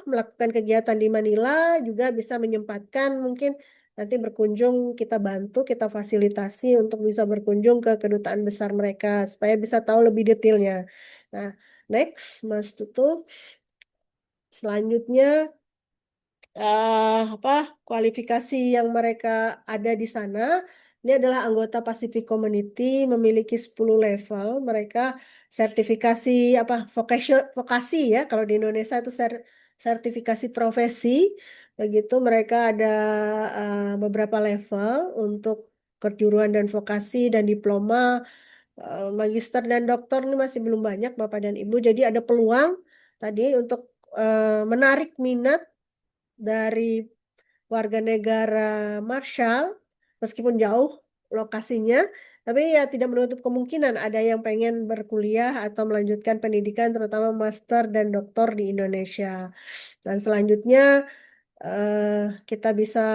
Speaker 5: melakukan kegiatan di Manila juga bisa menyempatkan mungkin nanti berkunjung, kita bantu, kita fasilitasi untuk bisa berkunjung ke kedutaan besar mereka supaya bisa tahu lebih detailnya. Nah, next, Mas Tutu. Selanjutnya kualifikasi yang mereka ada di sana. Ini adalah anggota Pacific Community, memiliki 10 level. Mereka sertifikasi vokasi ya. Kalau di Indonesia itu sertifikasi profesi. Begitu mereka ada beberapa level untuk kejuruan dan vokasi dan diploma, magister dan doktor ini masih belum banyak Bapak dan Ibu. Jadi ada peluang tadi untuk menarik minat dari warga negara Marshall, meskipun jauh lokasinya, tapi ya tidak menutup kemungkinan ada yang pengen berkuliah atau melanjutkan pendidikan, terutama master dan doktor di Indonesia. Dan selanjutnya kita bisa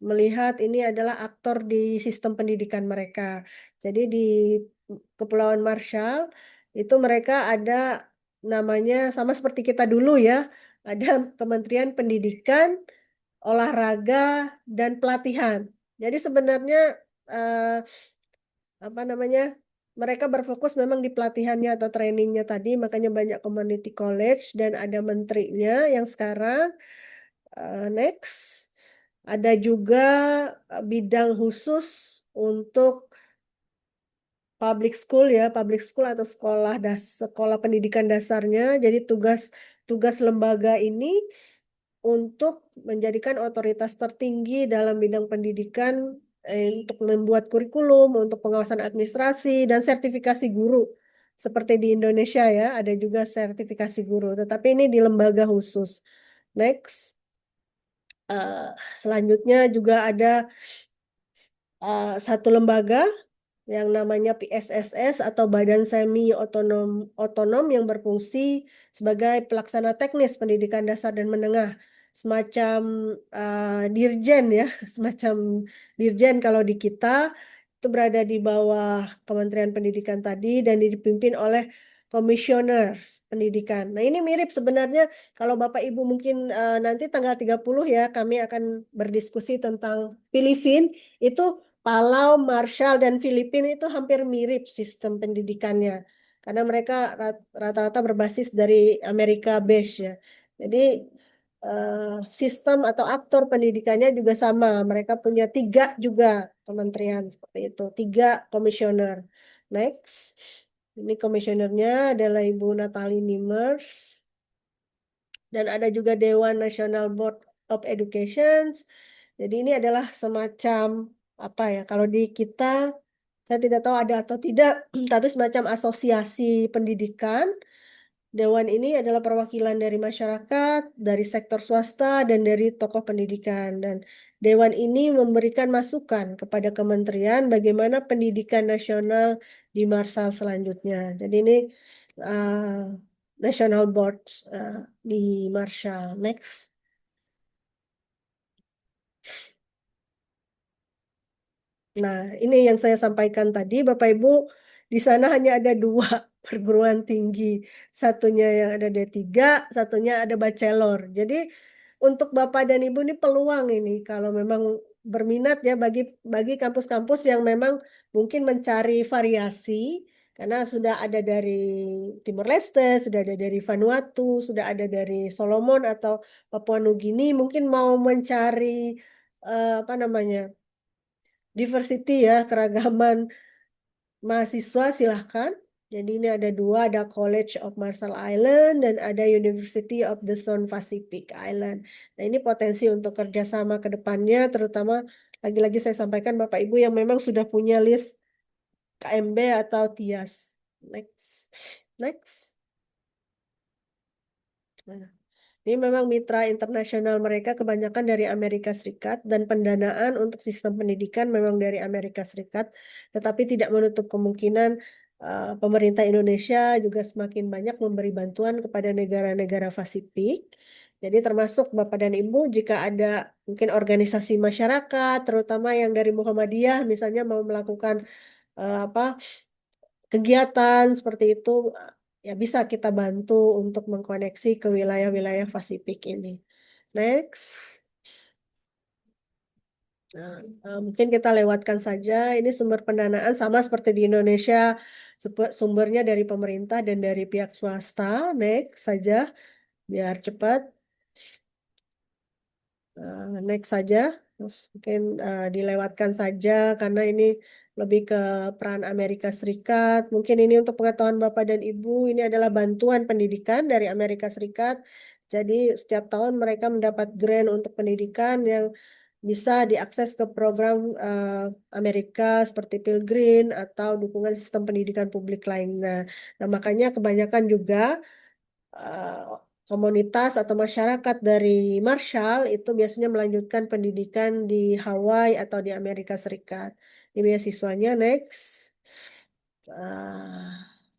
Speaker 5: melihat ini adalah aktor di sistem pendidikan mereka. Jadi di Kepulauan Marshall itu mereka ada namanya sama seperti kita dulu ya, ada Kementerian Pendidikan, Olahraga, dan Pelatihan. Jadi sebenarnya eh, apa namanya, mereka berfokus memang di pelatihannya atau trainingnya tadi, makanya banyak community college dan ada menterinya yang sekarang. Next, ada juga bidang khusus untuk public school ya, public school atau sekolah pendidikan dasarnya. Jadi tugas lembaga ini untuk menjadikan otoritas tertinggi dalam bidang pendidikan, untuk membuat kurikulum, untuk pengawasan administrasi dan sertifikasi guru. Seperti di Indonesia ya, ada juga sertifikasi guru, tetapi ini di lembaga khusus. Next. Selanjutnya juga ada satu lembaga yang namanya PSSS atau Badan Semi Otonom yang berfungsi sebagai pelaksana teknis pendidikan dasar dan menengah, semacam dirjen ya, semacam dirjen kalau di kita itu berada di bawah Kementerian Pendidikan tadi dan dipimpin oleh komisioner pendidikan. Nah, ini mirip sebenarnya kalau Bapak Ibu mungkin nanti tanggal 30 ya kami akan berdiskusi tentang Filipina itu. Palau, Marshall, dan Filipina itu hampir mirip sistem pendidikannya. Karena mereka rata-rata berbasis dari Amerika base ya. Jadi sistem atau aktor pendidikannya juga sama. Mereka punya 3 juga kementerian seperti itu. 3 komisioner. Next. Ini komisionernya adalah Ibu Natalie Nimers. Dan ada juga Dewan National Board of Education. Jadi ini adalah semacam apa ya? Kalau di kita saya tidak tahu ada atau tidak, tapi semacam asosiasi pendidikan. Dewan ini adalah perwakilan dari masyarakat, dari sektor swasta, dan dari tokoh pendidikan. Dan Dewan ini memberikan masukan kepada kementerian bagaimana pendidikan nasional di Marshall selanjutnya. Jadi ini National Board di Marshall. Next. Nah, ini yang saya sampaikan tadi, Bapak Ibu, di sana hanya ada 2 perguruan tinggi. Satunya yang ada D3, satunya ada bachelor. Jadi untuk Bapak dan Ibu ini peluang ini kalau memang berminat ya bagi kampus-kampus yang memang mungkin mencari variasi karena sudah ada dari Timor Leste, sudah ada dari Vanuatu, sudah ada dari Solomon atau Papua Nugini, mungkin mau mencari apa namanya? Diversity ya, keragaman mahasiswa silahkan. Jadi ini ada 2, ada College of Marshall Island dan ada University of the South Pacific Island. Nah ini potensi untuk kerjasama ke depannya, terutama lagi-lagi saya sampaikan Bapak Ibu yang memang sudah punya list KMB atau TIAS. Next. Next. Nah. Ini memang mitra internasional mereka kebanyakan dari Amerika Serikat dan pendanaan untuk sistem pendidikan memang dari Amerika Serikat, tetapi tidak menutup kemungkinan pemerintah Indonesia juga semakin banyak memberi bantuan kepada negara-negara Pasifik. Jadi termasuk Bapak dan Ibu jika ada mungkin organisasi masyarakat, terutama yang dari Muhammadiyah misalnya mau melakukan apa kegiatan seperti itu, ya bisa kita bantu untuk mengkoneksi ke wilayah-wilayah Pasifik ini. Next. Nah, mungkin kita lewatkan saja. Ini sumber pendanaan sama seperti di Indonesia, sumbernya dari pemerintah dan dari pihak swasta. Next saja, biar cepat. Next saja. Terus mungkin dilewatkan saja karena ini lebih ke peran Amerika Serikat. Mungkin ini untuk pengetahuan Bapak dan Ibu, ini adalah bantuan pendidikan dari Amerika Serikat. Jadi setiap tahun mereka mendapat grant untuk pendidikan yang bisa diakses ke program Amerika seperti Pell Grant atau dukungan sistem pendidikan publik lainnya. Nah, makanya kebanyakan juga komunitas atau masyarakat dari Marshall itu biasanya melanjutkan pendidikan di Hawaii atau di Amerika Serikat. Ini beasiswanya next.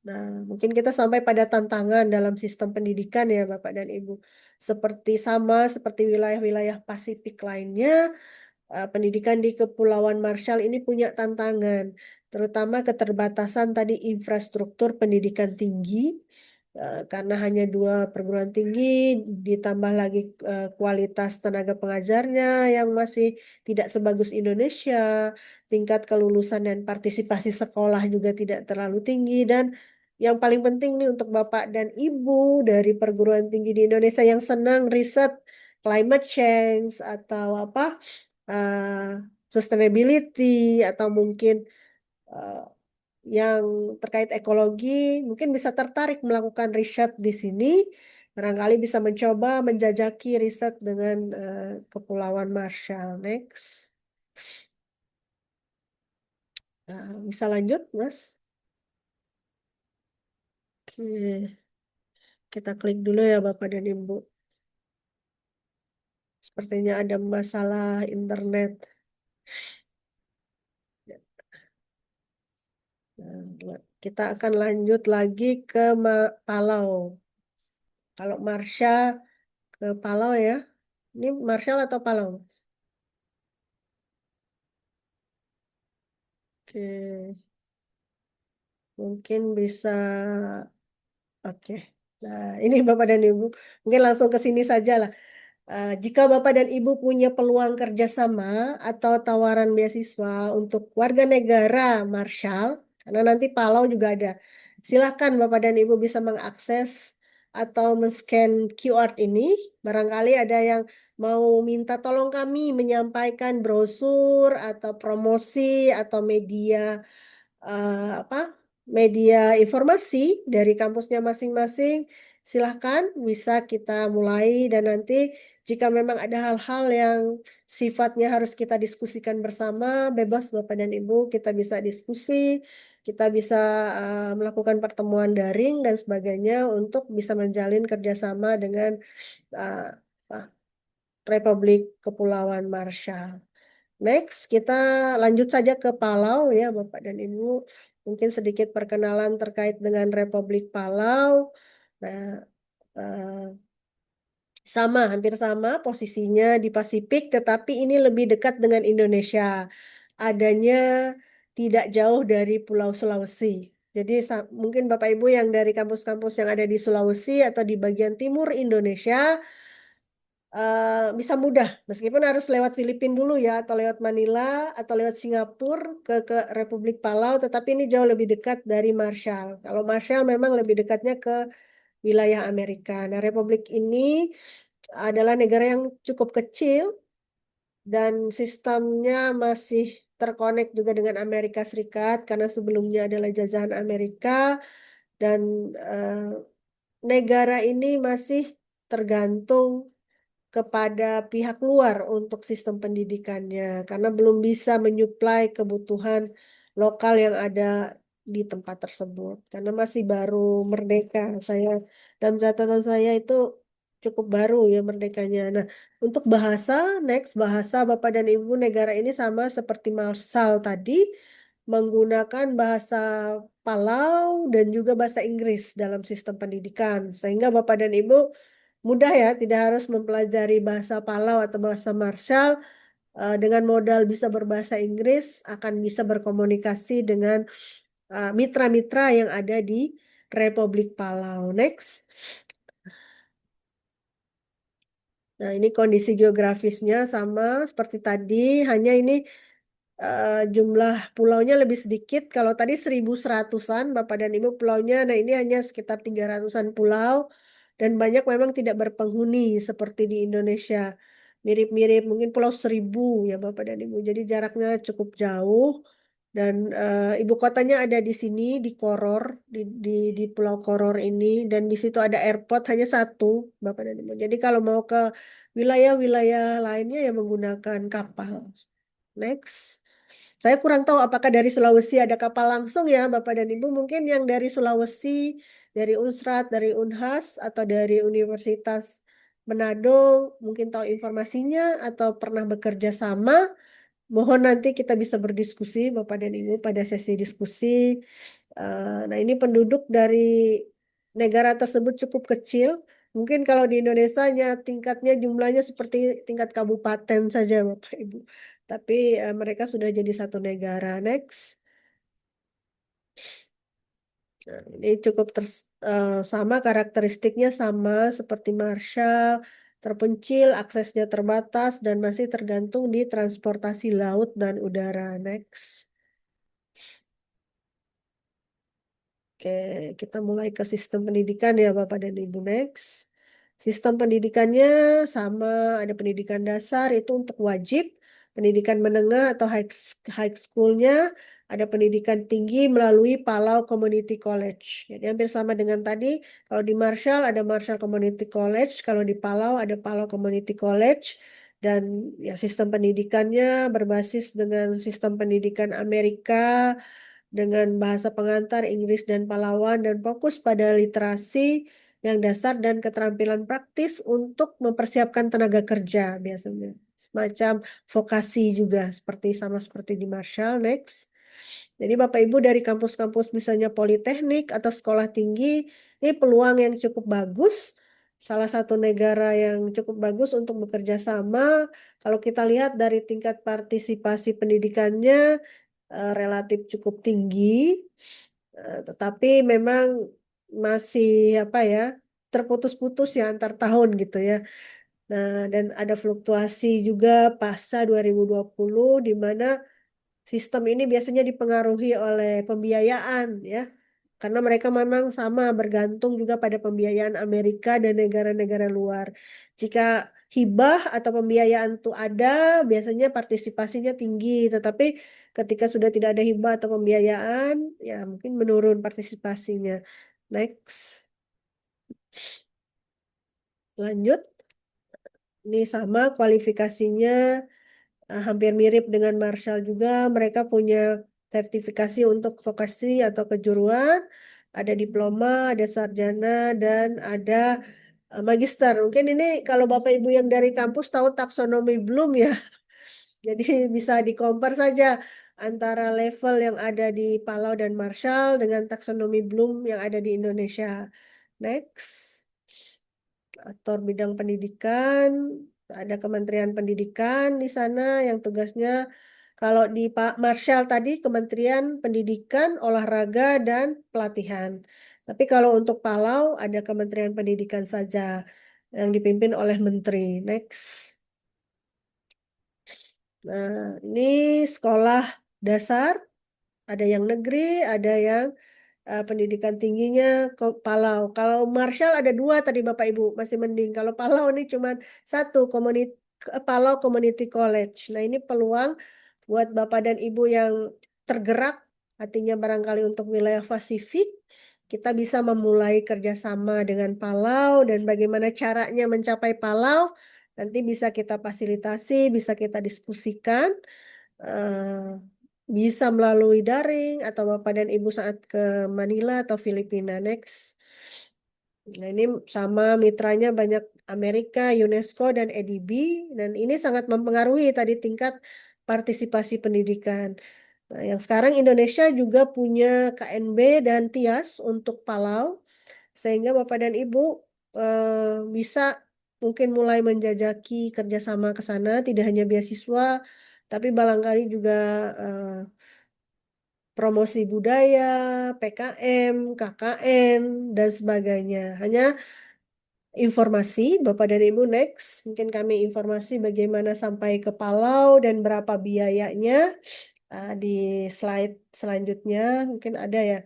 Speaker 5: Nah, mungkin kita sampai pada tantangan dalam sistem pendidikan ya Bapak dan Ibu. Seperti wilayah-wilayah Pasifik lainnya, pendidikan di Kepulauan Marshall ini punya tantangan, terutama keterbatasan tadi infrastruktur pendidikan tinggi, karena hanya 2 perguruan tinggi, ditambah lagi kualitas tenaga pengajarnya yang masih tidak sebagus Indonesia, tingkat kelulusan dan partisipasi sekolah juga tidak terlalu tinggi, dan yang paling penting nih untuk Bapak dan Ibu dari perguruan tinggi di Indonesia yang senang riset climate change atau apa, sustainability, atau mungkin uh, yang terkait ekologi, mungkin bisa tertarik melakukan riset di sini. Barangkali bisa mencoba menjajaki riset dengan Kepulauan Marshall. Next. Bisa lanjut, Mas? Oke. Kita klik dulu ya Bapak dan Ibu. Sepertinya ada masalah internet. Nah, kita akan lanjut lagi ke Palau. Kalau Marshall ke Palau ya. Ini Marshall atau Palau? Oke. Mungkin bisa. Oke. Nah, ini Bapak dan Ibu. Mungkin langsung ke sini saja lah. Jika Bapak dan Ibu punya peluang kerjasama atau tawaran beasiswa untuk warga negara Marshall, karena nanti Palau juga ada, silakan Bapak dan Ibu bisa mengakses atau men-scan QR ini. Barangkali ada yang mau minta tolong kami menyampaikan brosur atau promosi atau apa media informasi dari kampusnya masing-masing, silahkan bisa kita mulai, dan nanti jika memang ada hal-hal yang sifatnya harus kita diskusikan bersama, bebas Bapak dan Ibu, kita bisa diskusi, kita bisa melakukan pertemuan daring dan sebagainya untuk bisa menjalin kerjasama dengan uh, uh, Republik Kepulauan Marshall. Next, kita lanjut saja ke Palau ya Bapak dan Ibu. Mungkin sedikit perkenalan terkait dengan Republik Palau. Nah, hampir sama posisinya di Pasifik, tetapi ini lebih dekat dengan Indonesia. Adanya tidak jauh dari Pulau Sulawesi. Jadi mungkin Bapak Ibu yang dari kampus-kampus yang ada di Sulawesi atau di bagian timur Indonesia, bisa mudah, meskipun harus lewat Filipina dulu ya, atau lewat Manila, atau lewat Singapura ke Republik Palau, tetapi ini jauh lebih dekat dari Marshall. Kalau Marshall memang lebih dekatnya ke wilayah Amerika. Nah, Republik ini adalah negara yang cukup kecil dan sistemnya masih terkonek juga dengan Amerika Serikat karena sebelumnya adalah jajahan Amerika, dan negara ini masih tergantung kepada pihak luar untuk sistem pendidikannya karena belum bisa menyuplai kebutuhan lokal yang ada di tempat tersebut karena masih baru merdeka. Dalam catatan saya itu cukup baru ya merdekanya. Nah, untuk bahasa, next bahasa Bapak dan Ibu, negara ini sama seperti Marshall tadi menggunakan bahasa Palau dan juga bahasa Inggris dalam sistem pendidikan sehingga Bapak dan Ibu mudah ya, tidak harus mempelajari bahasa Palau atau bahasa Marshall, dengan modal bisa berbahasa Inggris, akan bisa berkomunikasi dengan mitra-mitra yang ada di Republik Palau. Next. Nah, ini kondisi geografisnya sama seperti tadi, hanya ini jumlah pulaunya lebih sedikit. Kalau tadi 1.100-an Bapak dan Ibu pulaunya, nah ini hanya sekitar 300-an pulau dan banyak memang tidak berpenghuni seperti di Indonesia. Mirip-mirip mungkin Pulau Seribu ya Bapak dan Ibu. Jadi jaraknya cukup jauh dan ibu kotanya ada di sini di Koror, di Pulau Koror ini, dan di situ ada airport hanya satu Bapak dan Ibu. Jadi kalau mau ke wilayah-wilayah lainnya ya menggunakan kapal. Next. Saya kurang tahu apakah dari Sulawesi ada kapal langsung ya Bapak dan Ibu. Mungkin yang dari Sulawesi, dari Unsrat, dari Unhas, atau dari Universitas Manado, mungkin tahu informasinya atau pernah bekerja sama mohon nanti kita bisa berdiskusi Bapak dan Ibu pada sesi diskusi. Nah, ini penduduk dari negara tersebut cukup kecil. Mungkin kalau di Indonesia tingkatnya jumlahnya seperti tingkat kabupaten saja Bapak Ibu. Tapi mereka sudah jadi satu negara. Next. Nah, ini cukup sama karakteristiknya sama seperti Marshall, terpencil, aksesnya terbatas, dan masih tergantung di transportasi laut dan udara. Next. Oke, kita mulai ke sistem pendidikan ya Bapak dan Ibu. Next. Sistem pendidikannya sama, ada pendidikan dasar itu untuk wajib, pendidikan menengah atau high schoolnya, ada pendidikan tinggi melalui Palau Community College. Jadi hampir sama dengan tadi, kalau di Marshall ada Marshall Community College, kalau di Palau ada Palau Community College, dan ya sistem pendidikannya berbasis dengan sistem pendidikan Amerika, dengan bahasa pengantar Inggris dan Palawan dan fokus pada literasi yang dasar dan keterampilan praktis untuk mempersiapkan tenaga kerja biasanya. Semacam vokasi juga sama seperti di Marshall. Next. Jadi Bapak Ibu dari kampus-kampus misalnya politeknik atau sekolah tinggi, ini peluang yang cukup bagus. Salah satu negara yang cukup bagus untuk bekerja sama. Kalau kita lihat dari tingkat partisipasi pendidikannya, relatif cukup tinggi, tetapi memang masih apa ya, terputus-putus ya antar tahun gitu ya. Nah, dan ada fluktuasi juga pasca 2020 di mana sistem ini biasanya dipengaruhi oleh pembiayaan ya. Karena mereka memang sama bergantung juga pada pembiayaan Amerika dan negara-negara luar. Jika hibah atau pembiayaan itu ada, biasanya partisipasinya tinggi. Tetapi ketika sudah tidak ada hibah atau pembiayaan, ya mungkin menurun partisipasinya. Next. Lanjut. Ini sama kualifikasinya hampir mirip dengan Marshall juga. Mereka punya sertifikasi untuk vokasi atau kejuruan, ada diploma, ada sarjana, dan ada magister. Mungkin ini kalau Bapak Ibu yang dari kampus tahu taksonomi Bloom ya. Jadi bisa di-compare saja antara level yang ada di Palau dan Marshall dengan taksonomi Bloom yang ada di Indonesia. Next. Aktor bidang pendidikan, ada Kementerian Pendidikan di sana yang tugasnya kalau di Pak Marshall tadi Kementerian Pendidikan, Olahraga dan Pelatihan. Tapi kalau untuk Palau ada Kementerian Pendidikan saja yang dipimpin oleh menteri. Next. Nah, ini sekolah dasar, ada yang negeri, ada yang pendidikan tingginya ke Palau. Kalau Marshall ada dua tadi Bapak Ibu, masih mending. Kalau Palau ini cuma satu, Palau Community College. Nah ini peluang buat Bapak dan Ibu yang tergerak, artinya barangkali untuk wilayah Pasifik, kita bisa memulai kerjasama dengan Palau dan bagaimana caranya mencapai Palau, nanti bisa kita fasilitasi, bisa kita diskusikan. eh, Bisa melalui daring atau Bapak dan Ibu saat ke Manila atau Filipina. Next. Nah, ini sama mitranya banyak Amerika, UNESCO, dan EDB. Dan ini sangat mempengaruhi tadi tingkat partisipasi pendidikan. Nah, yang sekarang Indonesia juga punya KNB dan TIAS untuk Palau. Sehingga Bapak dan Ibu bisa mungkin mulai menjajaki kerjasama ke sana, tidak hanya beasiswa, tapi barangkali juga eh, promosi budaya, PKM, KKN, dan sebagainya. Hanya informasi, Bapak dan Ibu, next. Mungkin kami informasi bagaimana sampai ke Palau dan berapa biayanya. Di slide selanjutnya mungkin ada ya.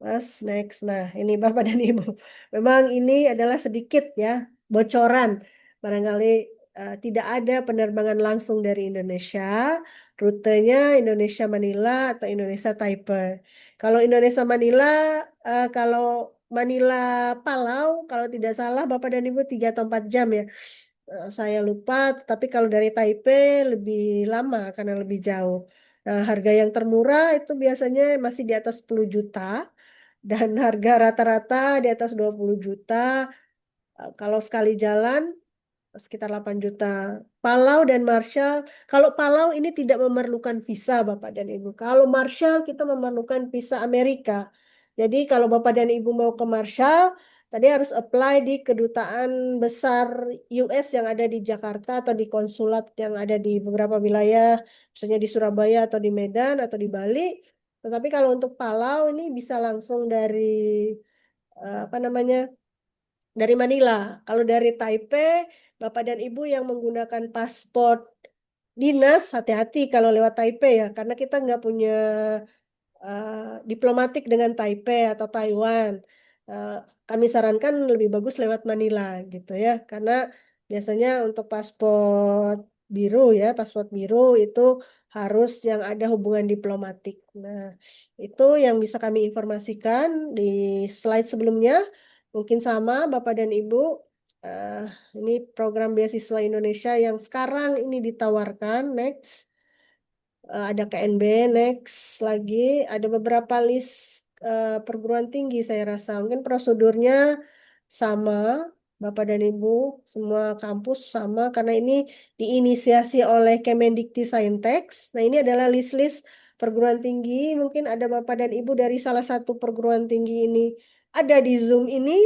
Speaker 5: Mas, next. Nah, ini Bapak dan Ibu. Memang ini adalah sedikit ya bocoran. Barangkali tidak ada penerbangan langsung dari Indonesia. Rutenya Indonesia Manila atau Indonesia Taipei. Kalau Indonesia Manila, kalau Manila Palau, kalau tidak salah Bapak dan Ibu 3 atau 4 jam ya. Saya lupa, tapi kalau dari Taipei lebih lama karena lebih jauh. Nah, harga yang termurah itu biasanya masih di atas 10 juta dan harga rata-rata di atas 20 juta. Kalau sekali jalan sekitar 8 juta. Palau dan Marshall, kalau Palau ini tidak memerlukan visa Bapak dan Ibu. Kalau Marshall kita memerlukan visa Amerika. Jadi kalau Bapak dan Ibu mau ke Marshall, tadi harus apply di kedutaan besar US yang ada di Jakarta atau di konsulat yang ada di beberapa wilayah, misalnya di Surabaya atau di Medan atau di Bali. Tetapi kalau untuk Palau ini bisa langsung dari apa namanya? Dari Manila. Kalau dari Taipei, Bapak dan Ibu yang menggunakan paspor dinas, hati-hati kalau lewat Taipei ya, karena kita nggak punya diplomatik dengan Taipei atau Taiwan. Eh, Kami sarankan lebih bagus lewat Manila gitu ya, karena biasanya untuk paspor biru itu harus yang ada hubungan diplomatik. Nah, itu yang bisa kami informasikan di slide sebelumnya. Mungkin sama Bapak dan Ibu, eh, ini program beasiswa Indonesia yang sekarang ini ditawarkan. Next. Ada KNB, next lagi ada beberapa list perguruan tinggi saya rasa. Mungkin prosedurnya sama, Bapak dan Ibu, semua kampus sama karena ini diinisiasi oleh Kemendikti-Saintek. Nah, ini adalah list-list perguruan tinggi. Mungkin ada Bapak dan Ibu dari salah satu perguruan tinggi ini ada di Zoom ini.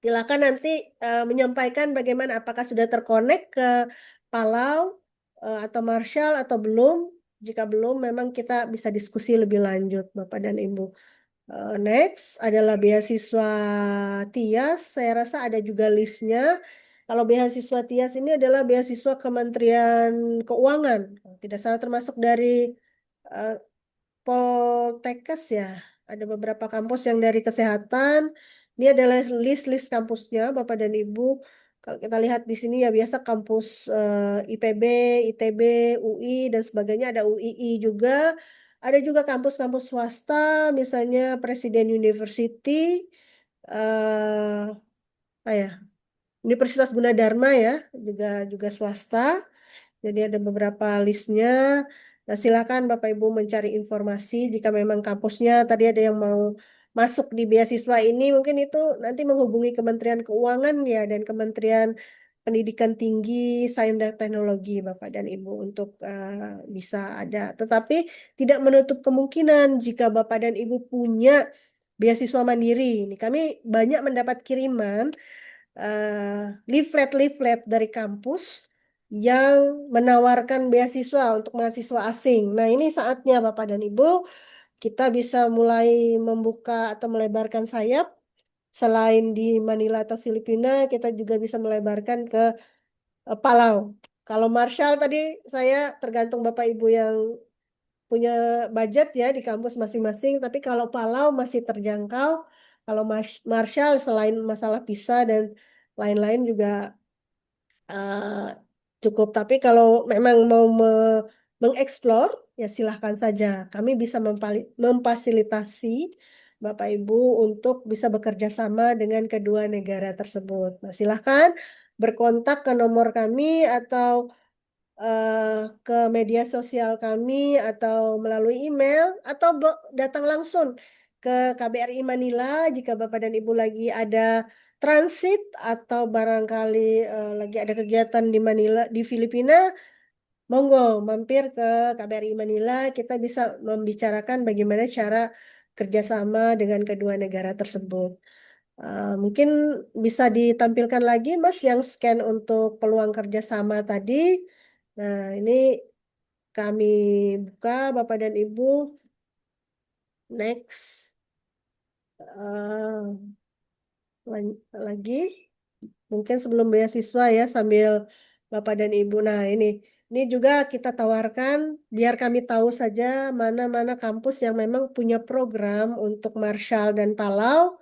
Speaker 5: Silakan nanti menyampaikan bagaimana apakah sudah terkonek ke Palau atau Marshall atau belum. Jika belum, memang kita bisa diskusi lebih lanjut, Bapak dan Ibu. Next adalah beasiswa TIAS. Saya rasa ada juga listnya. Kalau beasiswa TIAS ini adalah beasiswa Kementerian Keuangan. Kalau tidak salah termasuk dari eh, Poltekkes ya. Ada beberapa kampus yang dari kesehatan. Ini adalah list-list kampusnya, Bapak dan Ibu. Kalau kita lihat di sini ya biasa kampus IPB, ITB, UI dan sebagainya. Ada UII juga. Ada juga kampus-kampus swasta, misalnya Presiden University, eh ya, Universitas Gunadarma ya, juga swasta. Jadi ada beberapa listnya. Nah, silakan Bapak Ibu mencari informasi jika memang kampusnya tadi ada yang mau masuk di beasiswa ini, mungkin itu nanti menghubungi Kementerian Keuangan ya dan Kementerian Pendidikan Tinggi, Sains dan Teknologi Bapak dan Ibu untuk bisa ada. Tetapi tidak menutup kemungkinan jika Bapak dan Ibu punya beasiswa mandiri. Ini kami banyak mendapat kiriman leaflet-leaflet dari kampus yang menawarkan beasiswa untuk mahasiswa asing. Nah, ini saatnya Bapak dan Ibu kita bisa mulai membuka atau melebarkan sayap. Selain di Manila atau Filipina, kita juga bisa melebarkan ke Palau. Kalau Marshall tadi saya tergantung Bapak Ibu yang punya budget ya di kampus masing-masing, tapi kalau Palau masih terjangkau. Kalau Marshall selain masalah visa dan lain-lain juga cukup. Tapi kalau memang mau mengeksplor, ya silahkan saja. Kami bisa memfasilitasi Bapak Ibu untuk bisa bekerja sama dengan kedua negara tersebut. Nah, silahkan berkontak ke nomor kami atau ke media sosial kami atau melalui email atau datang langsung ke KBRI Manila jika Bapak dan Ibu lagi ada transit atau barangkali lagi ada kegiatan di Manila di Filipina, monggo mampir ke KBRI Manila, kita bisa membicarakan bagaimana cara kerjasama dengan kedua negara tersebut. Mungkin bisa ditampilkan lagi Mas yang scan untuk peluang kerjasama tadi. Nah, ini kami buka Bapak dan Ibu. Next. Lagi. Mungkin sebelum beasiswa ya sambil Bapak dan Ibu. Nah, ini juga kita tawarkan biar kami tahu saja mana-mana kampus yang memang punya program untuk Marshall dan Palau.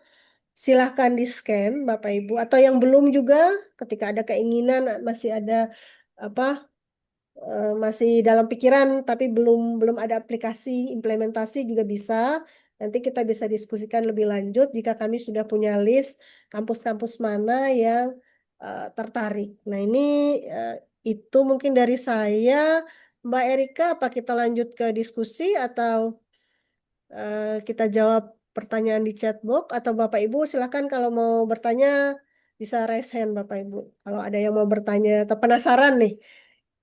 Speaker 5: Silahkan di-scan Bapak Ibu atau yang belum juga ketika ada keinginan masih ada apa masih dalam pikiran tapi belum belum ada aplikasi implementasi juga bisa. Nanti kita bisa diskusikan lebih lanjut jika kami sudah punya list kampus-kampus mana yang tertarik. Nah, ini eh, itu mungkin dari saya, Mbak Erika. Apa kita lanjut ke diskusi atau kita jawab pertanyaan di chat box atau Bapak Ibu silakan kalau mau bertanya bisa raise hand Bapak Ibu. Kalau ada yang mau bertanya atau penasaran nih.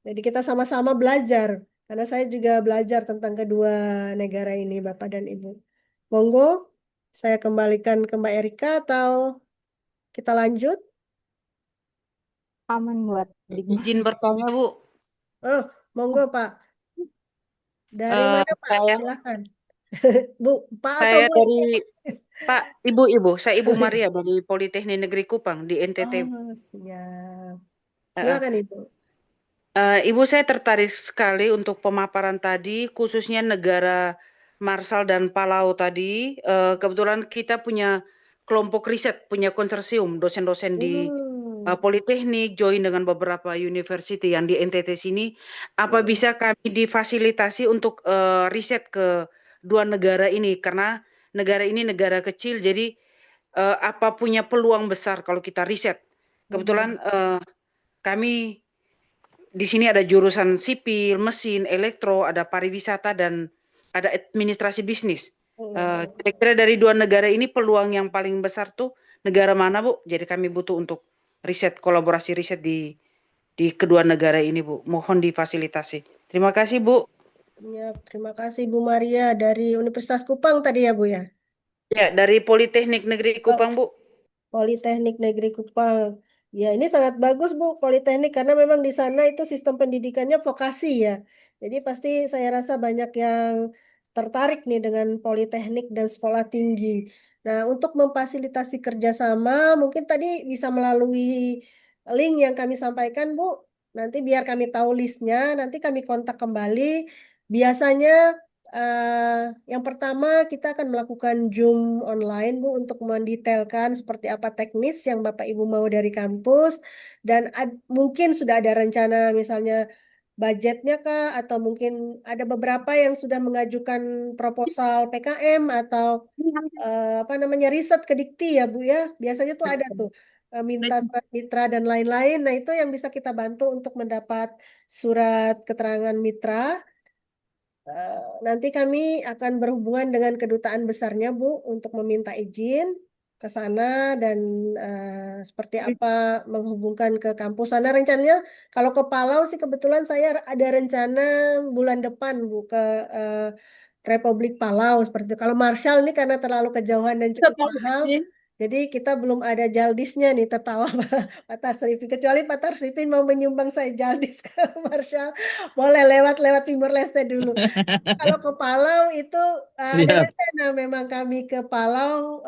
Speaker 5: Jadi kita sama-sama belajar. Karena saya juga belajar tentang kedua negara ini Bapak dan Ibu. Monggo, saya kembalikan ke Mbak Erika atau kita lanjut?
Speaker 2: Aman buat Digma.
Speaker 6: Izin bertanya, Bu.
Speaker 5: Oh, monggo Pak. Dari
Speaker 6: Eh,
Speaker 5: mana Pak?
Speaker 6: saya
Speaker 5: Silakan. Bu, Pak atau
Speaker 6: saya
Speaker 5: Bu?
Speaker 6: dari Pak, Ibu, saya Ibu Maria dari Politeknik Negeri Kupang di NTT.
Speaker 5: Oh, siap.
Speaker 6: Eh, eh.
Speaker 5: Silakan Ibu.
Speaker 6: Ibu, saya tertarik sekali untuk pemaparan tadi, khususnya negara Marshall dan Palau tadi. Kebetulan kita punya kelompok riset, punya konsorsium dosen-dosen di Politeknik, join dengan beberapa university yang di NTT sini. Apa bisa kami difasilitasi untuk riset ke dua negara ini? Karena negara ini negara kecil, jadi apa punya peluang besar kalau kita riset. Kebetulan kami di sini ada jurusan sipil, mesin, elektro, ada pariwisata, dan ada administrasi bisnis. Kira-kira dari dua negara ini peluang yang paling besar tuh negara mana, Bu? Jadi kami butuh untuk riset, kolaborasi riset di kedua negara ini, Bu. Mohon difasilitasi. Terima kasih, Bu.
Speaker 5: Ya, terima kasih Bu Maria dari Universitas Kupang tadi ya Bu ya.
Speaker 6: Ya, dari Politeknik Negeri Kupang, Bu.
Speaker 5: Politeknik Negeri Kupang. Ya, ini sangat bagus Bu Politeknik karena memang di sana itu sistem pendidikannya vokasi ya. Jadi pasti saya rasa banyak yang tertarik nih dengan Politeknik dan sekolah tinggi. Nah, untuk memfasilitasi kerjasama mungkin tadi bisa melalui link yang kami sampaikan Bu. Nanti biar kami tahu listnya, nanti kami kontak kembali. Biasanya yang pertama kita akan melakukan Zoom online Bu untuk mendetailkan seperti apa teknis yang Bapak Ibu mau dari kampus dan mungkin sudah ada rencana misalnya budgetnya kah atau mungkin ada beberapa yang sudah mengajukan proposal PKM atau apa namanya riset ke Dikti ya Bu ya. Biasanya tuh ada tuh minta surat mitra dan lain-lain. Nah, itu yang bisa kita bantu untuk mendapat surat keterangan mitra. Nanti kami akan berhubungan dengan kedutaan besarnya, Bu, untuk meminta izin ke sana dan seperti apa menghubungkan ke kampus sana. Rencananya kalau ke Palau sih kebetulan saya ada rencana bulan depan, Bu, ke eh, Republik Palau seperti itu. Kalau Marshall ini karena terlalu kejauhan dan cukup mahal, jadi kita belum ada jaldisnya nih, tertawa Pak Tasrifin. Kecuali Pak Tasrifin mau menyumbang saya jaldis ke Marshall, boleh lewat Timur Leste dulu. Kalau ke Palau itu ada
Speaker 1: Siap.
Speaker 5: rencana memang kami ke Palau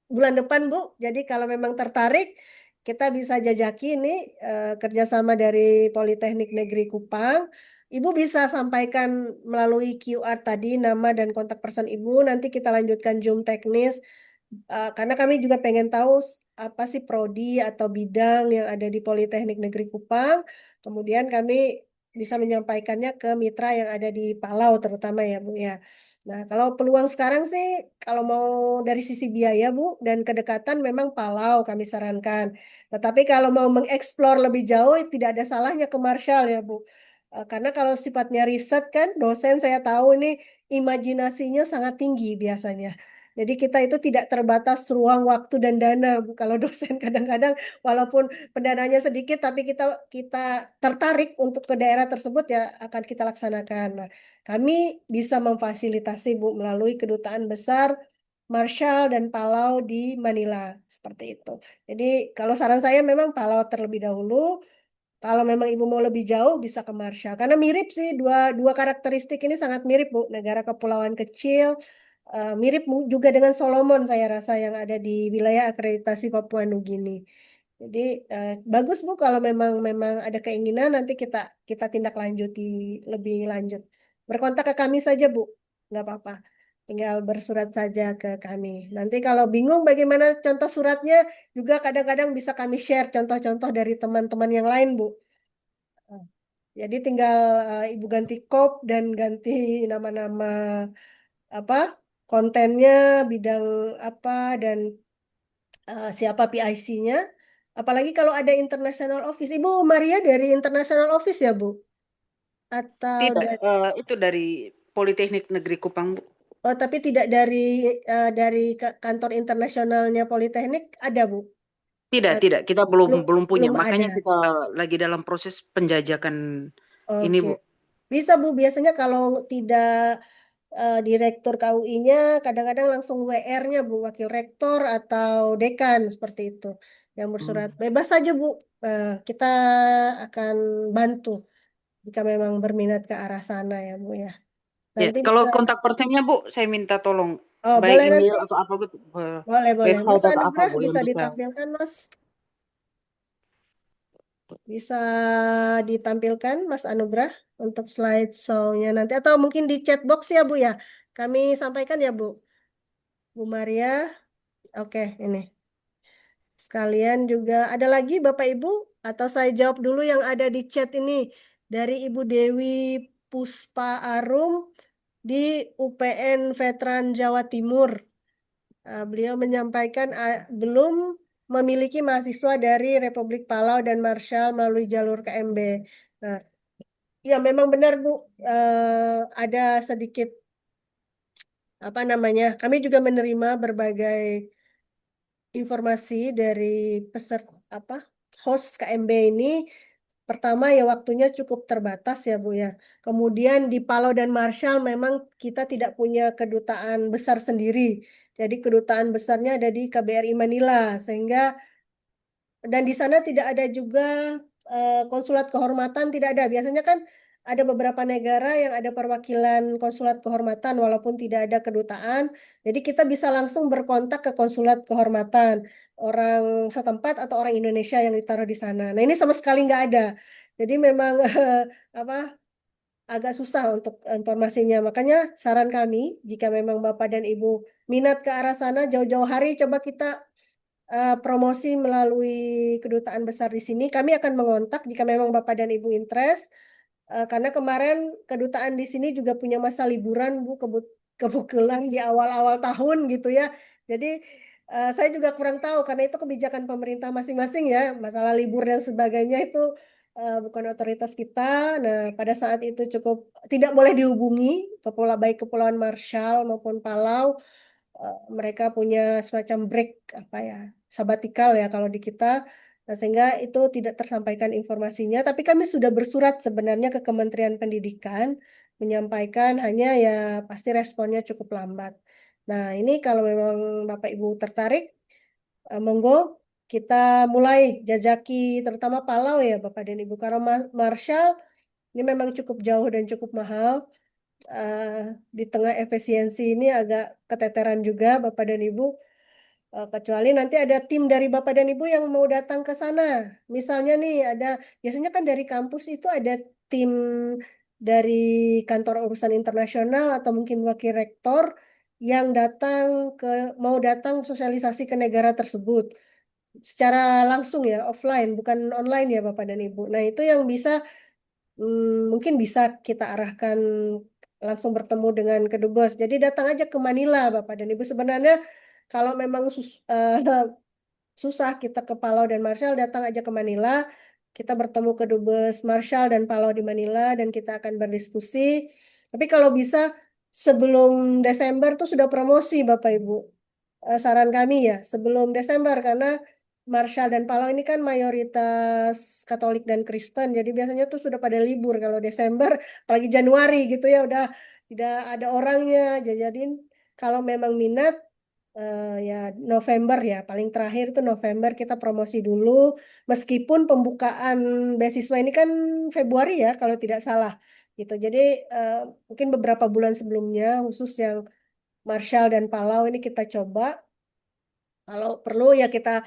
Speaker 5: bulan depan Bu. Jadi kalau memang tertarik kita bisa jajaki ini kerjasama dari Politeknik Negeri Kupang. Ibu bisa sampaikan melalui QR tadi nama dan kontak person Ibu. Nanti kita lanjutkan Zoom teknis. Karena kami juga pengen tahu apa sih prodi atau bidang yang ada di Politeknik Negeri Kupang. Kemudian kami bisa menyampaikannya ke mitra yang ada di Palau terutama ya Bu ya. Nah, kalau peluang sekarang sih kalau mau dari sisi biaya Bu dan kedekatan memang Palau kami sarankan. Tetapi kalau mau mengeksplor lebih jauh tidak ada salahnya ke Marshall ya Bu. Karena kalau sifatnya riset kan dosen saya tahu ini imajinasinya sangat tinggi biasanya. Jadi kita itu tidak terbatas ruang, waktu dan dana. Bu. Kalau dosen kadang-kadang walaupun pendananya sedikit tapi kita kita tertarik untuk ke daerah tersebut ya akan kita laksanakan. Nah, kami bisa memfasilitasi Bu melalui kedutaan besar Marshall dan Palau di Manila seperti itu. Jadi kalau saran saya memang Palau terlebih dahulu. Kalau memang Ibu mau lebih jauh bisa ke Marshall. Karena mirip sih dua karakteristik ini sangat mirip Bu. Negara kepulauan kecil mirip juga dengan Solomon saya rasa yang ada di wilayah akreditasi Papua Nugini. Jadi bagus Bu kalau memang ada keinginan nanti kita kita tindak lanjuti lebih lanjut. Berkontak ke kami saja Bu, nggak apa-apa. Tinggal bersurat saja ke kami. Nanti kalau bingung bagaimana contoh suratnya juga kadang-kadang bisa kami share contoh-contoh dari teman-teman yang lain Bu. Jadi tinggal Ibu ganti kop dan ganti nama-nama apa kontennya bidang apa dan siapa PIC-nya. Apalagi kalau ada international office. Ibu Maria dari international office ya, Bu? Atau
Speaker 6: Tidak,
Speaker 5: dari
Speaker 6: itu dari Politeknik Negeri Kupang, Bu.
Speaker 5: oh tapi tidak dari kantor internasionalnya Politeknik ada, Bu?
Speaker 6: Tidak,
Speaker 5: Eh,
Speaker 6: kita belum
Speaker 5: belum
Speaker 6: punya.
Speaker 5: belum
Speaker 6: Makanya
Speaker 5: ada.
Speaker 6: kita lagi dalam proses penjajakan ini, Bu.
Speaker 5: Oke. Bisa Bu, biasanya kalau tidak direktur KUI-nya kadang-kadang langsung WR-nya Bu, wakil rektor atau dekan seperti itu yang bersurat.
Speaker 6: Hmm.
Speaker 5: Bebas saja Bu, kita akan bantu jika memang berminat ke arah sana ya Bu ya.
Speaker 6: Ya,
Speaker 5: Nanti
Speaker 6: kalau
Speaker 5: bisa,
Speaker 6: kontak personnya Bu, saya minta tolong
Speaker 5: oh
Speaker 6: baik
Speaker 5: boleh
Speaker 6: email
Speaker 5: nanti,
Speaker 6: atau apa gitu,
Speaker 5: boleh. Mas
Speaker 6: website atau apa
Speaker 5: Anugrah
Speaker 6: Bu yang
Speaker 5: bisa
Speaker 6: bisa.
Speaker 5: ditampilkan Mas, bisa ditampilkan Mas Anugrah untuk slideshow-nya nanti atau mungkin di chat box ya Bu ya. Kami sampaikan ya Bu. Bu Maria, oke ini. Sekalian juga ada lagi Bapak Ibu atau saya jawab dulu yang ada di chat ini dari Ibu Dewi Puspa Arum di UPN Veteran Jawa Timur. Beliau menyampaikan belum memiliki mahasiswa dari Republik Palau dan Marshall melalui jalur KMB. Nah, ya memang benar Bu, ada sedikit apa namanya? Kami juga menerima berbagai informasi dari peserta host KMB ini. Pertama ya waktunya cukup terbatas ya Bu ya. Kemudian di Palau dan Marshall memang kita tidak punya kedutaan besar sendiri. Jadi kedutaan besarnya ada di KBRI Manila sehingga dan di sana tidak ada juga konsulat kehormatan, tidak ada. Biasanya kan ada beberapa negara yang ada perwakilan konsulat kehormatan walaupun tidak ada kedutaan. Jadi kita bisa langsung berkontak ke konsulat kehormatan orang setempat atau orang Indonesia yang ditaruh di sana. Nah ini sama sekali nggak ada. Jadi memang apa agak susah untuk informasinya. Makanya saran kami jika memang Bapak dan Ibu minat ke arah sana jauh-jauh hari coba kita promosi melalui kedutaan besar di sini. Kami akan mengontak jika memang Bapak dan Ibu interest. Karena kemarin kedutaan di sini juga punya masa liburan, Bu, kebetulan di awal-awal tahun gitu ya. Jadi saya juga kurang tahu karena itu kebijakan pemerintah masing-masing ya. Masalah libur dan sebagainya itu bukan otoritas kita. Nah, pada saat itu cukup tidak boleh dihubungi baik Kepulauan Marshall maupun Palau. Mereka punya semacam break apa ya sabatikal ya kalau di kita. Nah, sehingga itu tidak tersampaikan informasinya, tapi kami sudah bersurat sebenarnya ke Kementerian Pendidikan menyampaikan hanya ya pasti responnya cukup lambat. Nah, ini kalau memang Bapak Ibu tertarik, monggo kita mulai jajaki terutama Palau ya Bapak dan Ibu. Karena Marshall ini memang cukup jauh dan cukup mahal. Di tengah efisiensi ini agak keteteran juga Bapak dan Ibu. Kecuali nanti ada tim dari Bapak dan Ibu yang mau datang ke sana. Misalnya nih biasanya kan dari kampus itu ada tim dari kantor urusan internasional atau mungkin wakil rektor yang mau datang sosialisasi ke negara tersebut. Secara langsung ya, offline, bukan online ya Bapak dan Ibu. Nah itu yang mungkin bisa kita arahkan langsung bertemu dengan kedubes. Jadi datang aja ke Manila, Bapak dan Ibu. Sebenarnya kalau memang susah kita ke Palau dan Marshall, datang aja ke Manila. Kita bertemu kedubes Marshall dan Palau di Manila dan kita akan berdiskusi. Tapi kalau bisa sebelum Desember tuh sudah promosi, Bapak Ibu. Saran kami ya, sebelum Desember karena Marshall dan Palau ini kan mayoritas Katolik dan Kristen, jadi biasanya tuh sudah pada libur kalau Desember, apalagi Januari gitu ya, udah tidak ada orangnya. Jadi kalau memang minat, ya November ya, paling terakhir tuh November kita promosi dulu, meskipun pembukaan beasiswa ini kan Februari ya, kalau tidak salah gitu. Jadi mungkin beberapa bulan sebelumnya, khusus yang Marshall dan Palau ini kita coba. Kalau perlu ya kita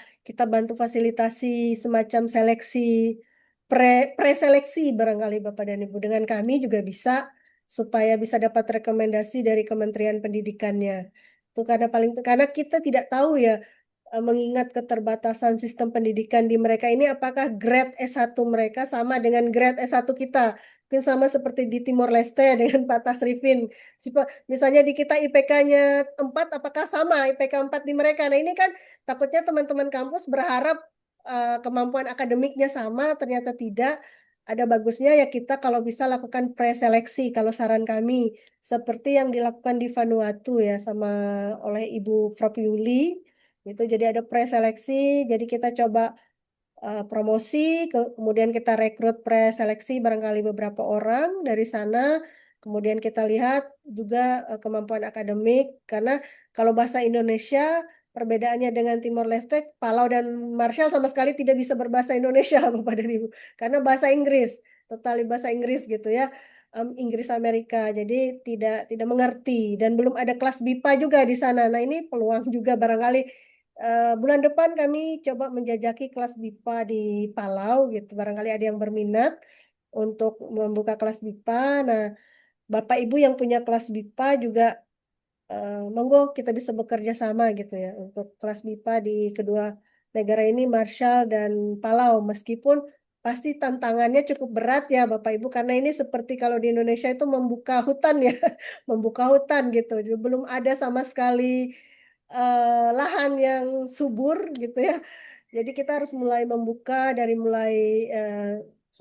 Speaker 5: bantu fasilitasi semacam seleksi preseleksi barangkali Bapak dan Ibu dengan kami juga bisa supaya bisa dapat rekomendasi dari Kementerian Pendidikannya. Itu karena kita tidak tahu ya mengingat keterbatasan sistem pendidikan di mereka ini apakah grade S1 mereka sama dengan grade S1 kita. Mungkin sama seperti di Timor Leste dengan Pak Tasrifin. Misalnya di kita IPK-nya 4, apakah sama IPK 4 di mereka? Nah ini kan takutnya teman-teman kampus berharap kemampuan akademiknya sama, ternyata tidak. Ada bagusnya ya kita kalau bisa lakukan preseleksi, kalau saran kami. Seperti yang dilakukan di Vanuatu ya oleh Ibu Prof. Yuli. Itu jadi ada preseleksi, jadi kita coba promosi, kemudian kita rekrut preseleksi barangkali beberapa orang dari sana, kemudian kita lihat juga kemampuan akademik, karena kalau bahasa Indonesia perbedaannya dengan Timor Leste, Palau dan Marshall sama sekali tidak bisa berbahasa Indonesia, Bapak dan Ibu, karena bahasa Inggris, totali bahasa Inggris gitu ya, Inggris Amerika, jadi tidak mengerti dan belum ada kelas BIPA juga di sana. Nah ini peluang juga barangkali bulan depan kami coba menjajaki kelas BIPA di Palau gitu. Barangkali ada yang berminat untuk membuka kelas BIPA. Nah, Bapak Ibu yang punya kelas BIPA juga monggo kita bisa bekerja sama gitu ya untuk kelas BIPA di kedua negara ini, Marshall dan Palau. Meskipun pasti tantangannya cukup berat ya Bapak Ibu, karena ini seperti kalau di Indonesia itu membuka hutan ya, membuka hutan gitu. Jadi belum ada sama sekali lahan yang subur gitu ya. Jadi kita harus mulai membuka dari mulai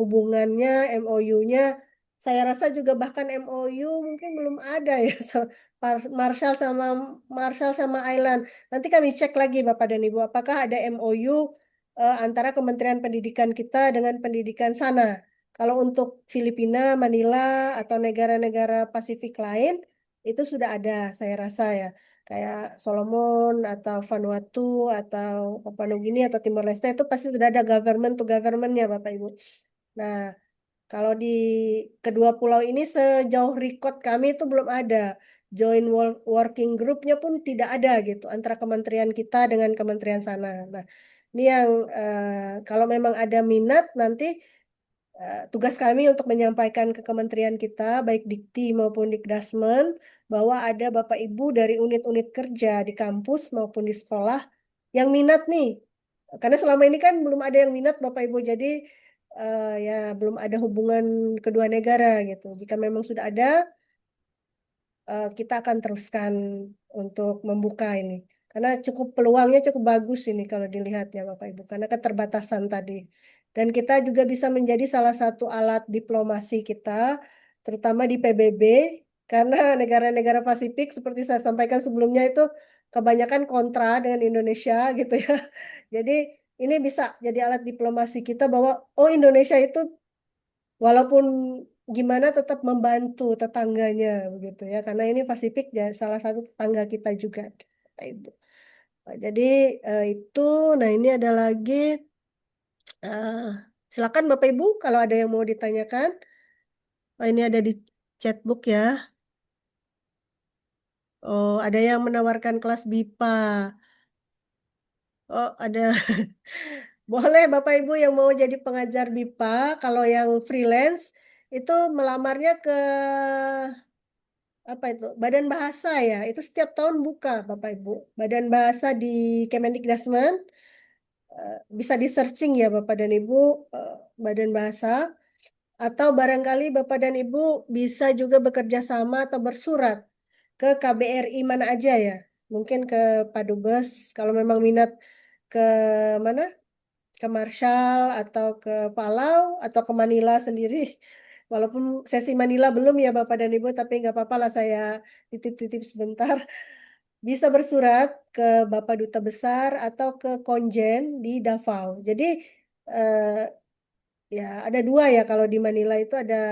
Speaker 5: hubungannya, MOU-nya. Saya rasa juga bahkan MOU mungkin belum ada ya. Marshall sama Island. Nanti kami cek lagi Bapak dan Ibu, apakah ada MOU antara Kementerian Pendidikan kita dengan pendidikan sana. Kalau untuk Filipina, Manila, atau negara-negara Pasifik lain, itu sudah ada, saya rasa ya. Kayak Solomon, atau Vanuatu, atau Papua Nugini, atau Timor Leste, itu pasti sudah ada government to government-nya, Bapak Ibu. Nah, kalau di kedua pulau ini sejauh record kami itu belum ada. Joint working group-nya pun tidak ada gitu antara kementerian kita dengan kementerian sana. Nah, ini yang kalau memang ada minat nanti tugas kami untuk menyampaikan ke kementerian kita baik Dikti maupun Dikdasmen bahwa ada Bapak Ibu dari unit-unit kerja di kampus maupun di sekolah yang minat nih. Karena selama ini kan belum ada yang minat Bapak Ibu, jadi ya belum ada hubungan kedua negara gitu. Jika memang sudah ada, kita akan teruskan untuk membuka ini. Karena peluangnya cukup bagus ini kalau dilihat ya Bapak Ibu, karena keterbatasan tadi. Dan kita juga bisa menjadi salah satu alat diplomasi kita, terutama di PBB, karena negara-negara Pasifik seperti saya sampaikan sebelumnya itu kebanyakan kontra dengan Indonesia gitu ya. Jadi ini bisa jadi alat diplomasi kita bahwa oh Indonesia itu walaupun gimana tetap membantu tetangganya begitu ya, karena ini Pasifik ya salah satu tetangga kita juga Bapak Ibu. Jadi itu, nah ini ada lagi silakan Bapak Ibu kalau ada yang mau ditanyakan. Oh, ini ada di chatbook ya. Oh, ada yang menawarkan kelas BIPA. Oh, ada. Boleh Bapak Ibu yang mau jadi pengajar BIPA, kalau yang freelance itu melamarnya ke apa itu? Badan Bahasa ya. Itu setiap tahun buka Bapak Ibu. Badan Bahasa di Kemendikbudrismen bisa di searching ya Bapak dan Ibu, Badan Bahasa, atau barangkali Bapak dan Ibu bisa juga bekerja sama atau bersurat ke KBRI mana aja ya. Mungkin ke Padubes kalau memang minat ke mana? Ke Marshall atau ke Palau atau ke Manila sendiri. Walaupun sesi Manila belum ya Bapak dan Ibu, tapi nggak apa-apa lah saya titip-titip sebentar. Bisa bersurat ke Bapak Duta Besar atau ke Konjen di Davao. Jadi eh, ya ada dua ya, kalau di Manila itu ada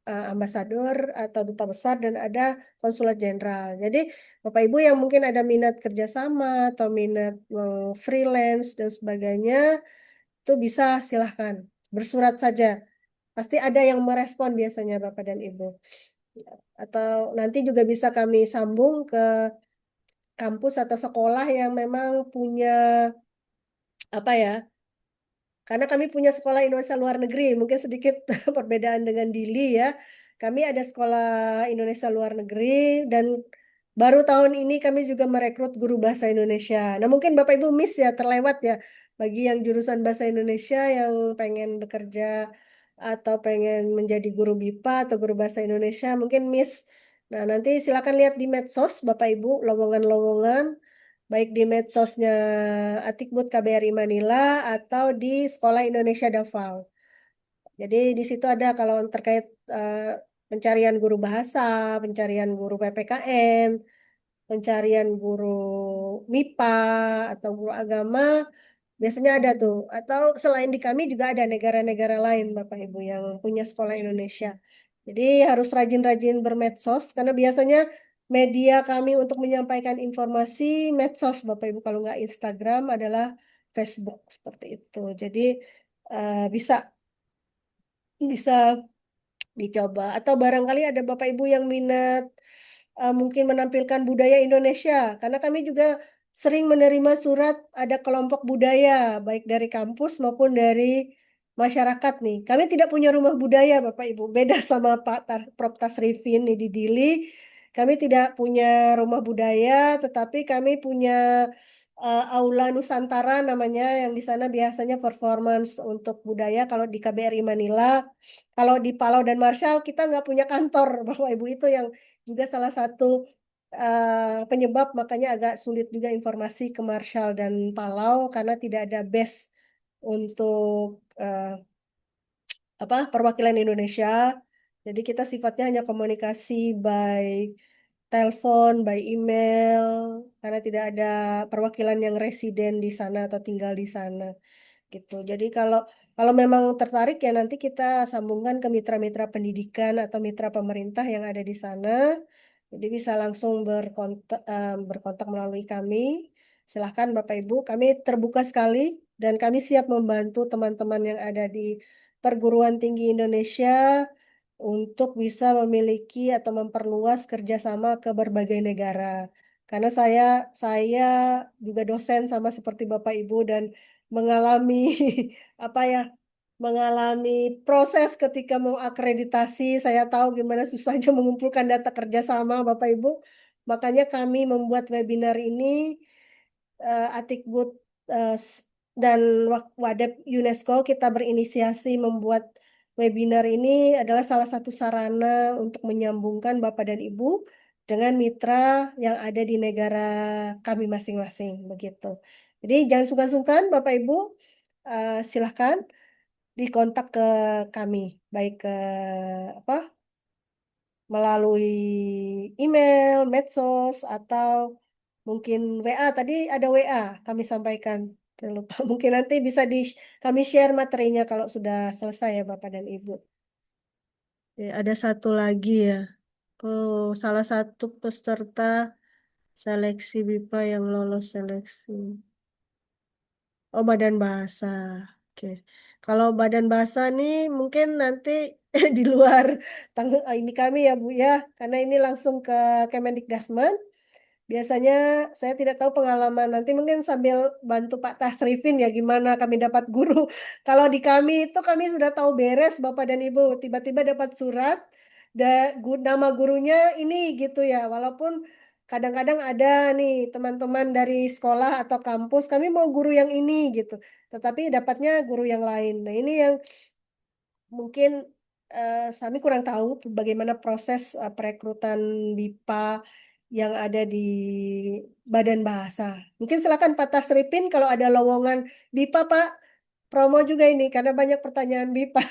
Speaker 5: ambasador atau duta besar dan ada konsulat jenderal. Jadi Bapak Ibu yang mungkin ada minat kerjasama atau minat freelance dan sebagainya, itu bisa silahkan bersurat saja. Pasti ada yang merespon biasanya Bapak dan Ibu. Atau nanti juga bisa kami sambung ke kampus atau sekolah yang memang punya apa ya? Karena kami punya sekolah Indonesia luar negeri, mungkin sedikit perbedaan dengan Dili ya. Kami ada sekolah Indonesia luar negeri dan baru tahun ini kami juga merekrut guru bahasa Indonesia. Nah mungkin Bapak Ibu miss ya, terlewat ya bagi yang jurusan bahasa Indonesia yang pengen bekerja atau pengen menjadi guru BIPA atau guru bahasa Indonesia, mungkin miss. Nah nanti silakan lihat di medsos Bapak Ibu lowongan-lowongan baik di medsosnya Atikbud KBRI Manila atau di Sekolah Indonesia Davao. Jadi di situ ada kalau terkait pencarian guru bahasa, pencarian guru PPKN, pencarian guru MIPA atau guru agama, biasanya ada tuh. Atau selain di kami juga ada negara-negara lain, Bapak Ibu, yang punya sekolah Indonesia. Jadi harus rajin-rajin bermedsos, karena biasanya media kami untuk menyampaikan informasi medsos, Bapak Ibu. Kalau nggak Instagram adalah Facebook, seperti itu. Jadi bisa bisa dicoba. Atau barangkali ada Bapak Ibu yang minat mungkin menampilkan budaya Indonesia, karena kami juga sering menerima surat ada kelompok budaya, baik dari kampus maupun dari masyarakat nih. Kami tidak punya rumah budaya, Bapak Ibu. Beda sama Prof. Tasrifin nih di Dili. Kami tidak punya rumah budaya, tetapi kami punya Aula Nusantara namanya, yang di sana biasanya performance untuk budaya kalau di KBRI Manila. Kalau di Palau dan Marshall kita nggak punya kantor, Bapak Ibu, itu yang juga salah satu penyebab makanya agak sulit juga informasi ke Marshall dan Palau, karena tidak ada base untuk perwakilan Indonesia. Jadi kita sifatnya hanya komunikasi by telepon, by email, karena tidak ada perwakilan yang residen di sana atau tinggal di sana gitu. Jadi kalau memang tertarik ya nanti kita sambungkan ke mitra-mitra pendidikan atau mitra pemerintah yang ada di sana. Jadi bisa langsung berkontak melalui kami. Silahkan Bapak Ibu, kami terbuka sekali dan kami siap membantu teman-teman yang ada di perguruan tinggi Indonesia untuk bisa memiliki atau memperluas kerjasama ke berbagai negara. Karena saya juga dosen sama seperti Bapak Ibu dan mengalami mengalami proses ketika mau akreditasi. Saya tahu gimana susahnya mengumpulkan data kerjasama, Bapak Ibu. Makanya kami membuat webinar ini, Atikbud dan Wadep UNESCO, kita berinisiasi membuat webinar ini adalah salah satu sarana untuk menyambungkan Bapak dan Ibu dengan mitra yang ada di negara kami masing-masing, begitu. Jadi jangan sungkan-sungkan Bapak Ibu, silahkan dikontak ke kami, baik ke melalui email, medsos, atau mungkin WA. Tadi ada WA kami sampaikan. Jangan lupa. Mungkin nanti bisa kami share materinya kalau sudah selesai ya Bapak dan Ibu. Ada satu lagi ya. Oh, salah satu peserta seleksi BIPA yang lolos seleksi. Oh, Badan Bahasa. Oke. Kalau Badan Bahasa nih mungkin nanti di luar ini kami ya Bu ya, karena ini langsung ke Kemendikbudristek. Biasanya saya tidak tahu pengalaman, nanti mungkin sambil bantu Pak Tasrifin ya gimana kami dapat guru. Kalau di kami itu kami sudah tahu beres Bapak dan Ibu, tiba-tiba dapat surat, nama gurunya ini gitu ya, walaupun kadang-kadang ada nih teman-teman dari sekolah atau kampus, kami mau guru yang ini gitu, tetapi dapatnya guru yang lain. Nah ini yang mungkin kami kurang tahu bagaimana proses perekrutan BIPA yang ada di Badan Bahasa. Mungkin silakan Pak Tasripin kalau ada lowongan BIPA Pak, promo juga ini karena banyak pertanyaan BIPA.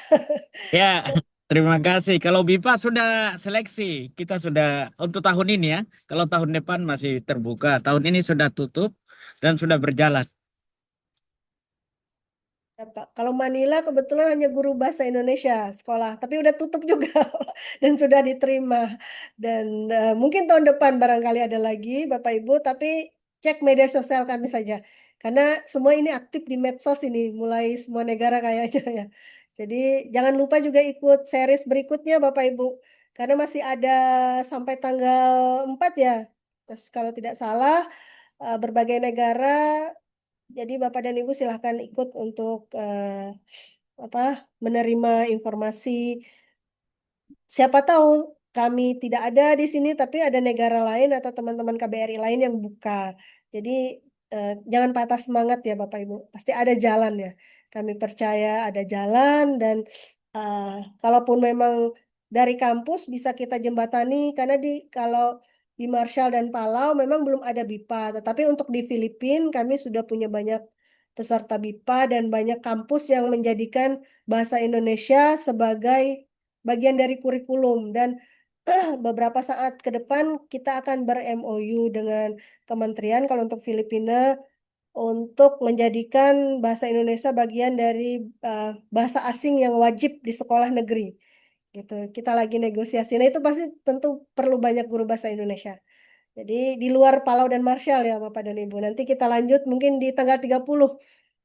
Speaker 1: Ya, terima kasih. Kalau BIPA sudah seleksi, kita sudah untuk tahun ini ya. Kalau tahun depan masih terbuka, tahun ini sudah tutup dan sudah berjalan.
Speaker 5: Ya, Pak. Kalau Manila kebetulan hanya guru bahasa Indonesia sekolah, tapi udah tutup juga dan sudah diterima. Dan mungkin tahun depan barangkali ada lagi Bapak Ibu, tapi cek media sosial kami saja. Karena semua ini aktif di medsos ini, mulai semua negara kayaknya ya. Jadi jangan lupa juga ikut series berikutnya Bapak Ibu. Karena masih ada sampai tanggal 4 ya. Terus kalau tidak salah, berbagai negara. Jadi Bapak dan Ibu silahkan ikut untuk menerima informasi. Siapa tahu kami tidak ada di sini, tapi ada negara lain atau teman-teman KBRI lain yang buka. Jadi jangan patah semangat ya Bapak Ibu. Pasti ada jalan ya. Kami percaya ada jalan dan kalaupun memang dari kampus bisa kita jembatani, karena kalau di Marshall dan Palau memang belum ada BIPA, tetapi untuk di Filipina kami sudah punya banyak peserta BIPA dan banyak kampus yang menjadikan bahasa Indonesia sebagai bagian dari kurikulum, dan beberapa saat ke depan kita akan ber-MOU dengan kementerian kalau untuk Filipina untuk menjadikan bahasa Indonesia bagian dari bahasa asing yang wajib di sekolah negeri. Gitu. Kita lagi negosiasi. Nah, itu pasti tentu perlu banyak guru bahasa Indonesia. Jadi di luar Palau dan Marshall ya Bapak dan Ibu. Nanti kita lanjut mungkin di tanggal 30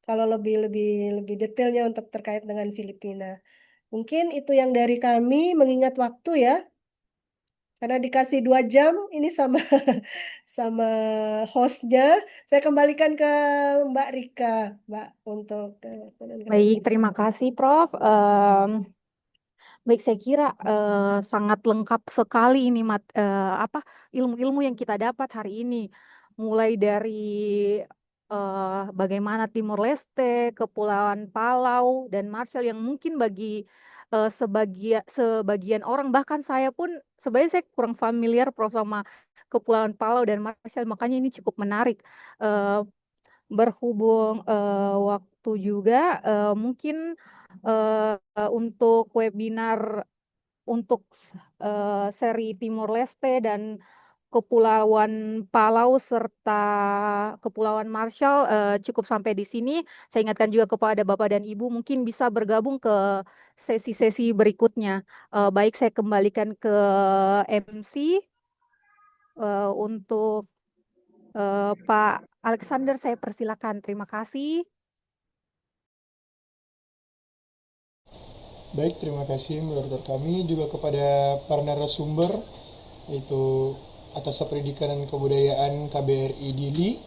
Speaker 5: kalau lebih detailnya untuk terkait dengan Filipina. Mungkin itu yang dari kami mengingat waktu ya. Karena dikasih 2 jam ini sama sama hostnya. Saya kembalikan ke Mbak Rika, Mbak, untuk
Speaker 2: Baik, terima kasih Prof. Baik, saya kira sangat lengkap sekali ini ilmu-ilmu yang kita dapat hari ini, mulai dari bagaimana Timur Leste, Kepulauan Palau dan Marshall yang mungkin bagi sebagian orang, bahkan saya pun sebenarnya saya kurang familiar Prof sama Kepulauan Palau dan Marshall, makanya ini cukup menarik. Eh, Berhubung waktu juga, mungkin untuk webinar untuk seri Timor Leste dan Kepulauan Palau serta Kepulauan Marshall cukup sampai di sini. Saya ingatkan juga kepada Bapak dan Ibu mungkin bisa bergabung ke sesi-sesi berikutnya. Baik, saya kembalikan ke MC untuk Pak Alexander, saya persilakan. Terima kasih.
Speaker 3: Baik, terima kasih moderator kami juga kepada para narasumber, yaitu atas pendidikan dan kebudayaan KBRI Dili,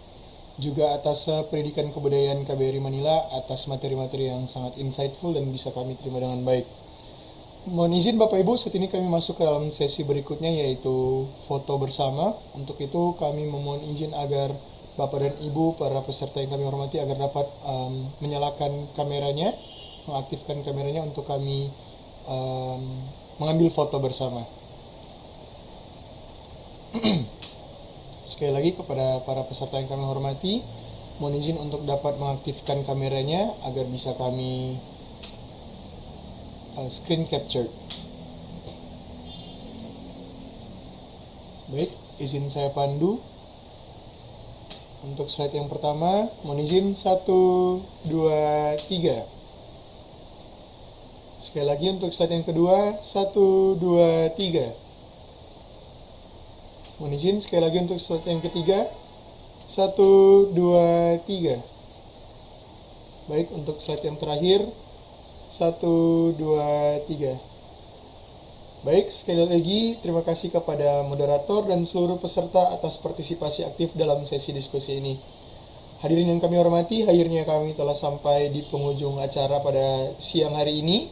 Speaker 3: juga atas pendidikan kebudayaan KBRI Manila, atas materi-materi yang sangat insightful dan bisa kami terima dengan baik. Mohon izin Bapak Ibu, saat ini kami masuk ke dalam sesi berikutnya, yaitu foto bersama. Untuk itu kami memohon izin agar Bapak dan Ibu, para peserta yang kami hormati, agar dapat menyalakan kameranya, mengaktifkan kameranya untuk kami mengambil foto bersama. Sekali lagi kepada para peserta yang kami hormati, mohon izin untuk dapat mengaktifkan kameranya agar bisa kami screen capture. Baik, izin saya pandu. Untuk slide yang pertama, mohon izin 1, 2, 3. Sekali lagi untuk slide yang kedua, 1, 2, 3. Mohon izin sekali lagi untuk slide yang ketiga, 1, 2, 3. Baik, untuk slide yang terakhir, 1, 2, 3. Baik, sekali lagi terima kasih kepada moderator dan seluruh peserta atas partisipasi aktif dalam sesi diskusi ini. Hadirin yang kami hormati, akhirnya kami telah sampai di penghujung acara pada siang hari ini.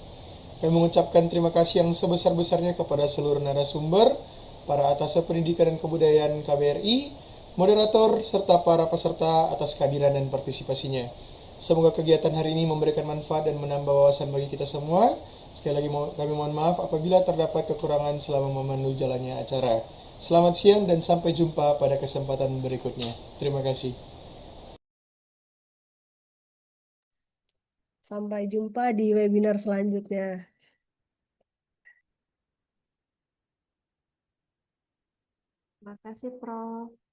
Speaker 3: Kami mengucapkan terima kasih yang sebesar-besarnya kepada seluruh narasumber, para atas pendidikan dan kebudayaan KBRI, moderator, serta para peserta atas kehadiran dan partisipasinya. Semoga kegiatan hari ini memberikan manfaat dan menambah wawasan bagi kita semua. Sekali lagi kami mohon maaf apabila terdapat kekurangan selama memandu jalannya acara. Selamat siang dan sampai jumpa pada kesempatan berikutnya. Terima kasih.
Speaker 5: Sampai jumpa di webinar selanjutnya.
Speaker 2: Terima kasih, Prof.